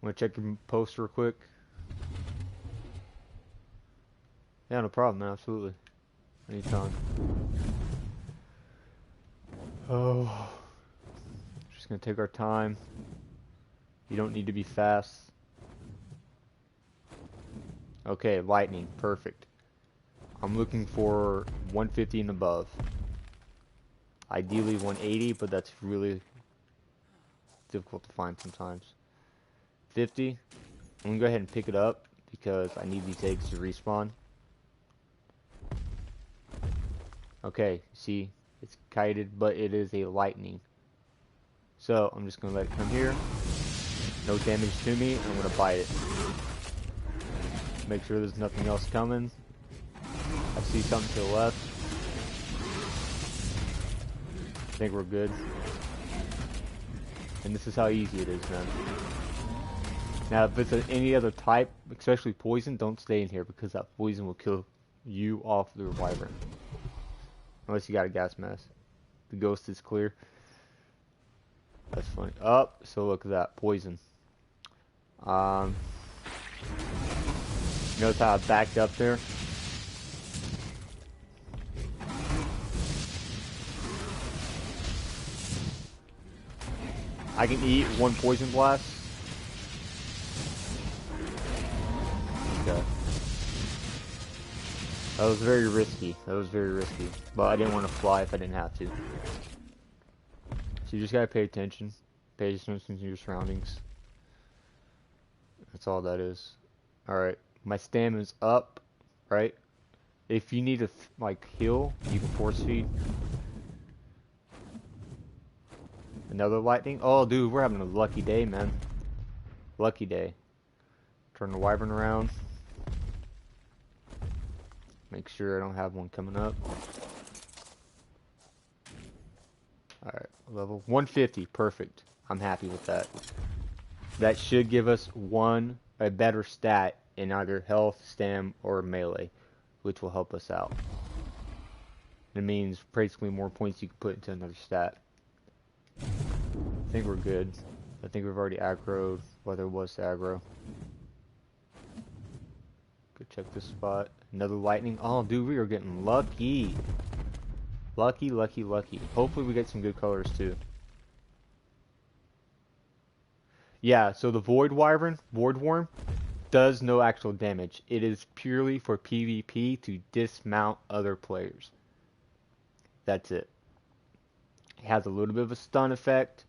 I'm going to check your post real quick. Yeah, no problem, man. Absolutely. Anytime. Oh. Just gonna take our time. You don't need to be fast. Okay, lightning. Perfect. I'm looking for 150 and above. Ideally 180, but that's really difficult to find sometimes. 50. I'm gonna go ahead and pick it up because I need these eggs to respawn. Okay, see, it's kited, but it is a lightning. So, I'm just going to let it come here. No damage to me, I'm going to bite it. Make sure there's nothing else coming. I see something to the left. I think we're good. And this is how easy it is, man. Now, if it's any other type, especially poison, don't stay in here because that poison will kill you off the wyvern. Unless you got a gas mask. The ghost is clear. That's funny. Oh, so look at that. Poison. Notice how I backed up there? I can eat one poison blast. Okay. That was very risky. But I didn't want to fly if I didn't have to. So you just gotta pay attention. Pay attention to your surroundings. That's all that is. Alright. My stamina's up. Right? If you need to, like, heal, you can force feed. Another lightning? Oh, dude, we're having a lucky day, man. Lucky day. Turn the Wyvern around. Make sure I don't have one coming up. Alright, level 150. Perfect. I'm happy with that. That should give us a better stat in either health, stam, or melee, which will help us out. It means basically more points you can put into another stat. I think we're good. I think we've already aggroed what there was to aggro. Go check this spot. Another lightning. Oh, dude, we are getting lucky. Lucky, lucky, lucky. Hopefully we get some good colors too. Yeah, so the Void Wyvern, Void Worm, does no actual damage. It is purely for PvP to dismount other players. That's it. It has a little bit of a stun effect,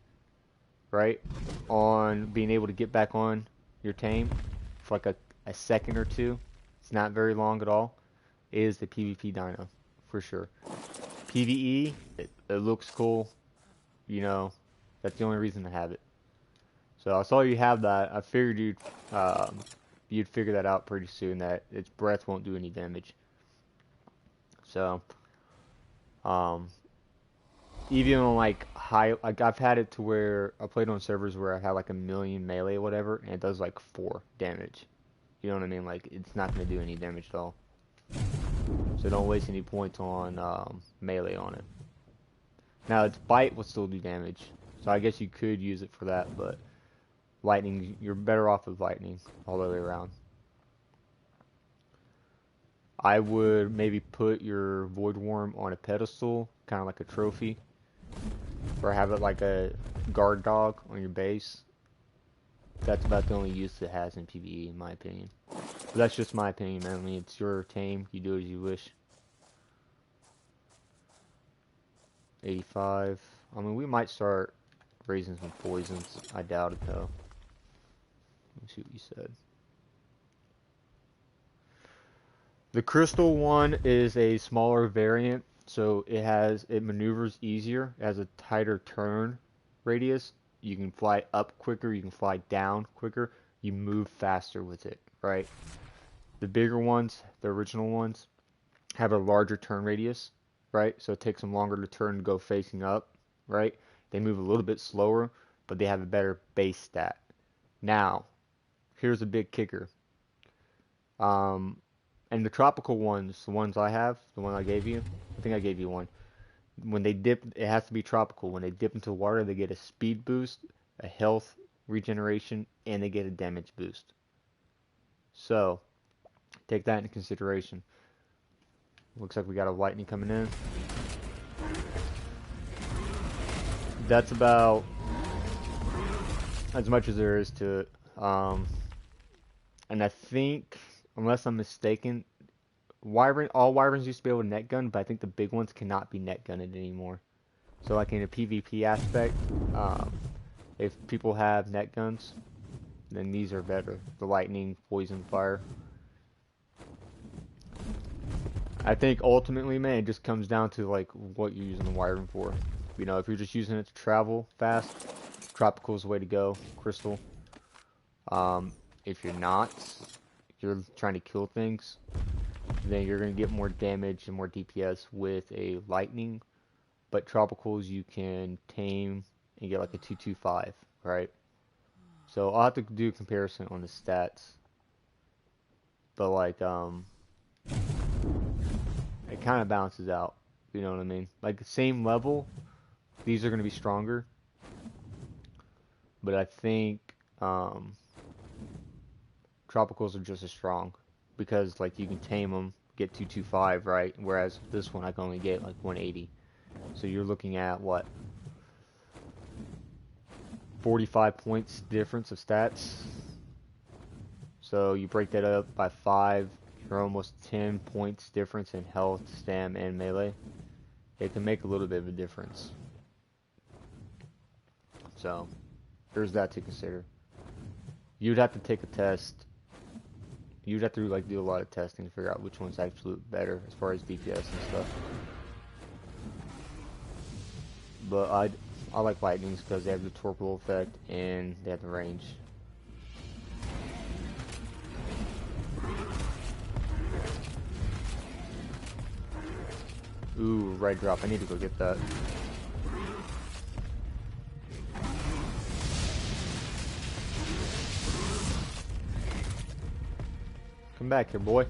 right, on being able to get back on your tame for like a second or two. It's not very long at all. It is the PvP dino, for sure. PvE, it looks cool, you know, that's the only reason to have it. So I saw you have that. I figured you'd figure that out pretty soon, that its breath won't do any damage. So, even on like I've had it to where I played on servers where I had like 1,000,000 melee or whatever, and it does like 4 damage. You know what I mean? Like, it's not going to do any damage at all. So don't waste any points on melee on it. Now its bite will still do damage, so I guess you could use it for that, but lightning, you're better off with lightning all the way around. I would maybe put your Void Worm on a pedestal, kind of like a trophy, or have it like a guard dog on your base. That's about the only use it has in PvE, in my opinion. But that's just my opinion, man. I mean, it's your tame. You do as you wish. 85. I mean, we might start raising some poisons. I doubt it, though. Let me see what you said. The crystal one is a smaller variant, so it maneuvers easier. It has a tighter turn radius. You can fly up quicker, you can fly down quicker, you move faster with it, right? The bigger ones, the original ones, have a larger turn radius, right? So it takes them longer to turn and go facing up, right? They move a little bit slower, but they have a better base stat. Now, here's a big kicker. And the tropical ones, the ones I have, the one I gave you, I think I gave you one. When they dip, it has to be tropical. When they dip into water, they get a speed boost, a health regeneration, and they get a damage boost. So, take that into consideration. Looks like we got a lightning coming in. That's about as much as there is to it. And I think, unless I'm mistaken, all Wyverns used to be able to net gun, but I think the big ones cannot be net gunned anymore. So like in a PvP aspect, if people have net guns, then these are better. The lightning, poison, fire. I think ultimately, man, it just comes down to like what you're using the Wyvern for. You know, if you're just using it to travel fast, tropical is the way to go. Crystal. If you're not, if you're trying to kill things, then you're going to get more damage and more DPS with a lightning. But tropicals you can tame and get like a 225, right? So I'll have to do a comparison on the stats. But like, it kind of balances out. You know what I mean? Like the same level, these are going to be stronger. But I think tropicals are just as strong. Because like you can tame them, get 225, right? Whereas this one I can only get like 180. So you're looking at what? 45 points difference of stats. So you break that up by 5, you're almost 10 points difference in health, stam, and melee. It can make a little bit of a difference. So there's that to consider. You'd have to take a test. You'd have to like do a lot of testing to figure out which one's actually better as far as DPS and stuff. But I like lightnings because they have the torpedo effect and they have the range. Ooh, red drop. I need to go get that. Come back here, boy.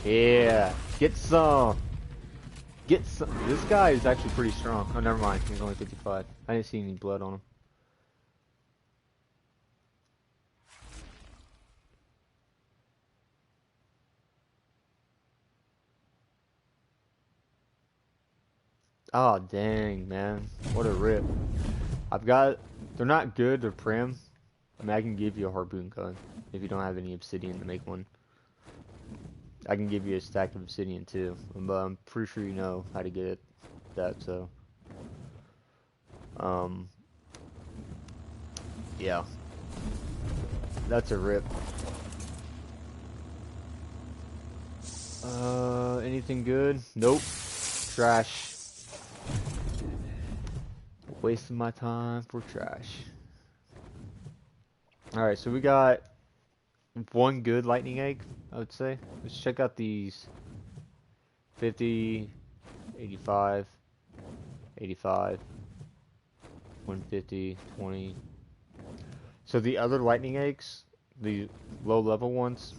Yeah, get some. Get some. This guy is actually pretty strong. Oh, never mind. He's only 55. I didn't see any blood on him. Oh, dang, man. What a rip. I've got... They're not good. They're prim. I mean, I can give you a harpoon gun if you don't have any obsidian to make one. I can give you a stack of obsidian too, but I'm pretty sure you know how to get it. So yeah, that's a rip. Anything good? Nope. Trash. Wasting my time for trash. Alright, so we got one good lightning egg, I would say. Let's check out these 50, 85, 85, 150, 20. So the other lightning eggs, the low level ones,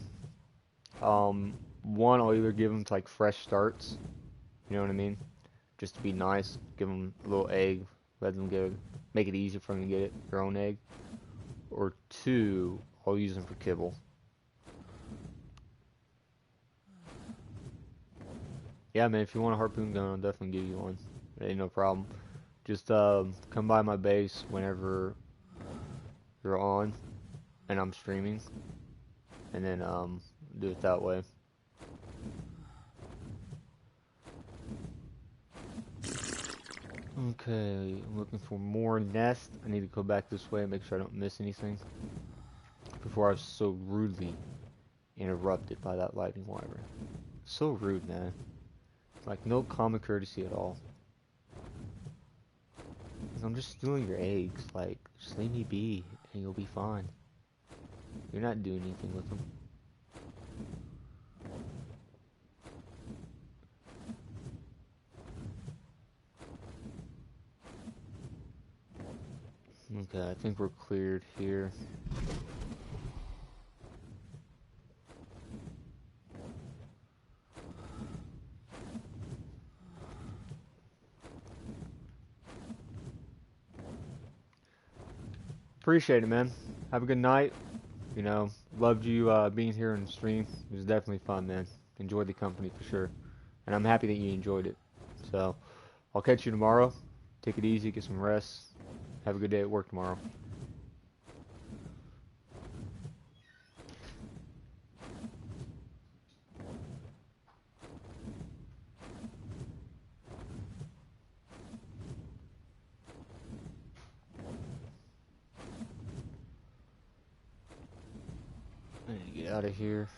one I'll either give them to like fresh starts, you know what I mean? Just to be nice, give them a little egg, let them get, make it easier for them to get their own egg. Or two, I'll use them for kibble. Yeah, man, if you want a harpoon gun, I'll definitely give you one. It ain't no problem. Just come by my base whenever you're on and I'm streaming, and then do it that way. Okay, I'm looking for more nest. I need to go back this way and make sure I don't miss anything before I was so rudely interrupted by that lightning wyvern. So rude, man. Like, no common courtesy at all. I'm just stealing your eggs. Like, just leave me be and you'll be fine. You're not doing anything with them. Okay, I think we're cleared here. Appreciate it, man. Have a good night. You know, loved you being here on the stream. It was definitely fun, man. Enjoyed the company for sure. And I'm happy that you enjoyed it. So, I'll catch you tomorrow. Take it easy, get some rest. Have a good day at work tomorrow. I need to get out of here.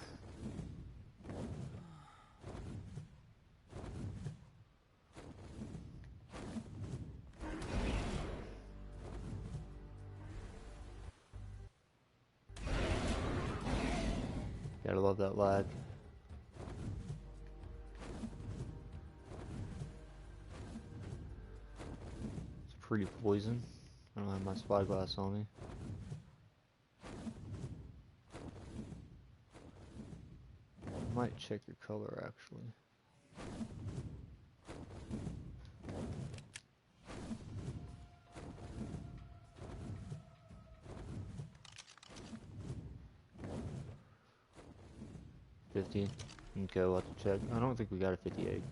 Gotta love that lag. It's pretty poison. I don't have my spyglass on me. I might check your color actually. $50. Okay, we'll have to check. I don't think we got a 58.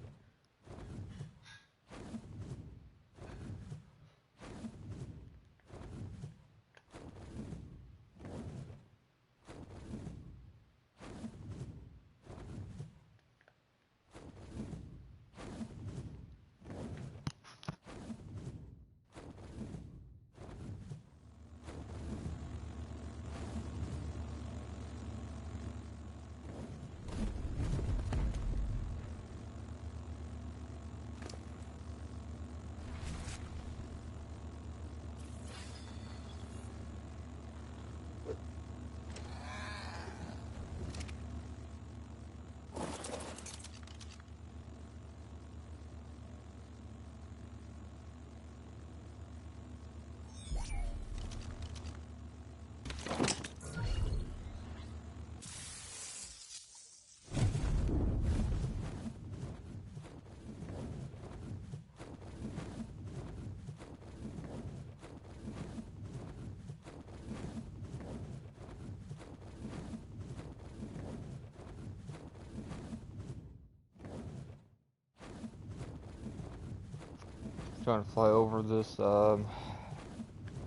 Trying to fly over this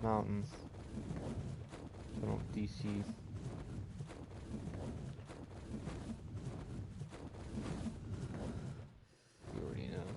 mountain. I don't DC. You already know.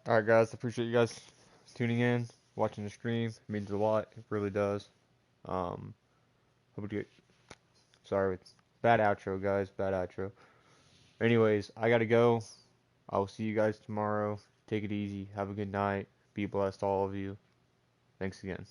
Alright guys, appreciate you guys tuning in, watching the stream. It means a lot. It really does. Hope you get, sorry, bad outro guys, bad outro. Anyways, I gotta go. I will see you guys tomorrow. Take it easy. Have a good night. Be blessed, all of you. Thanks again.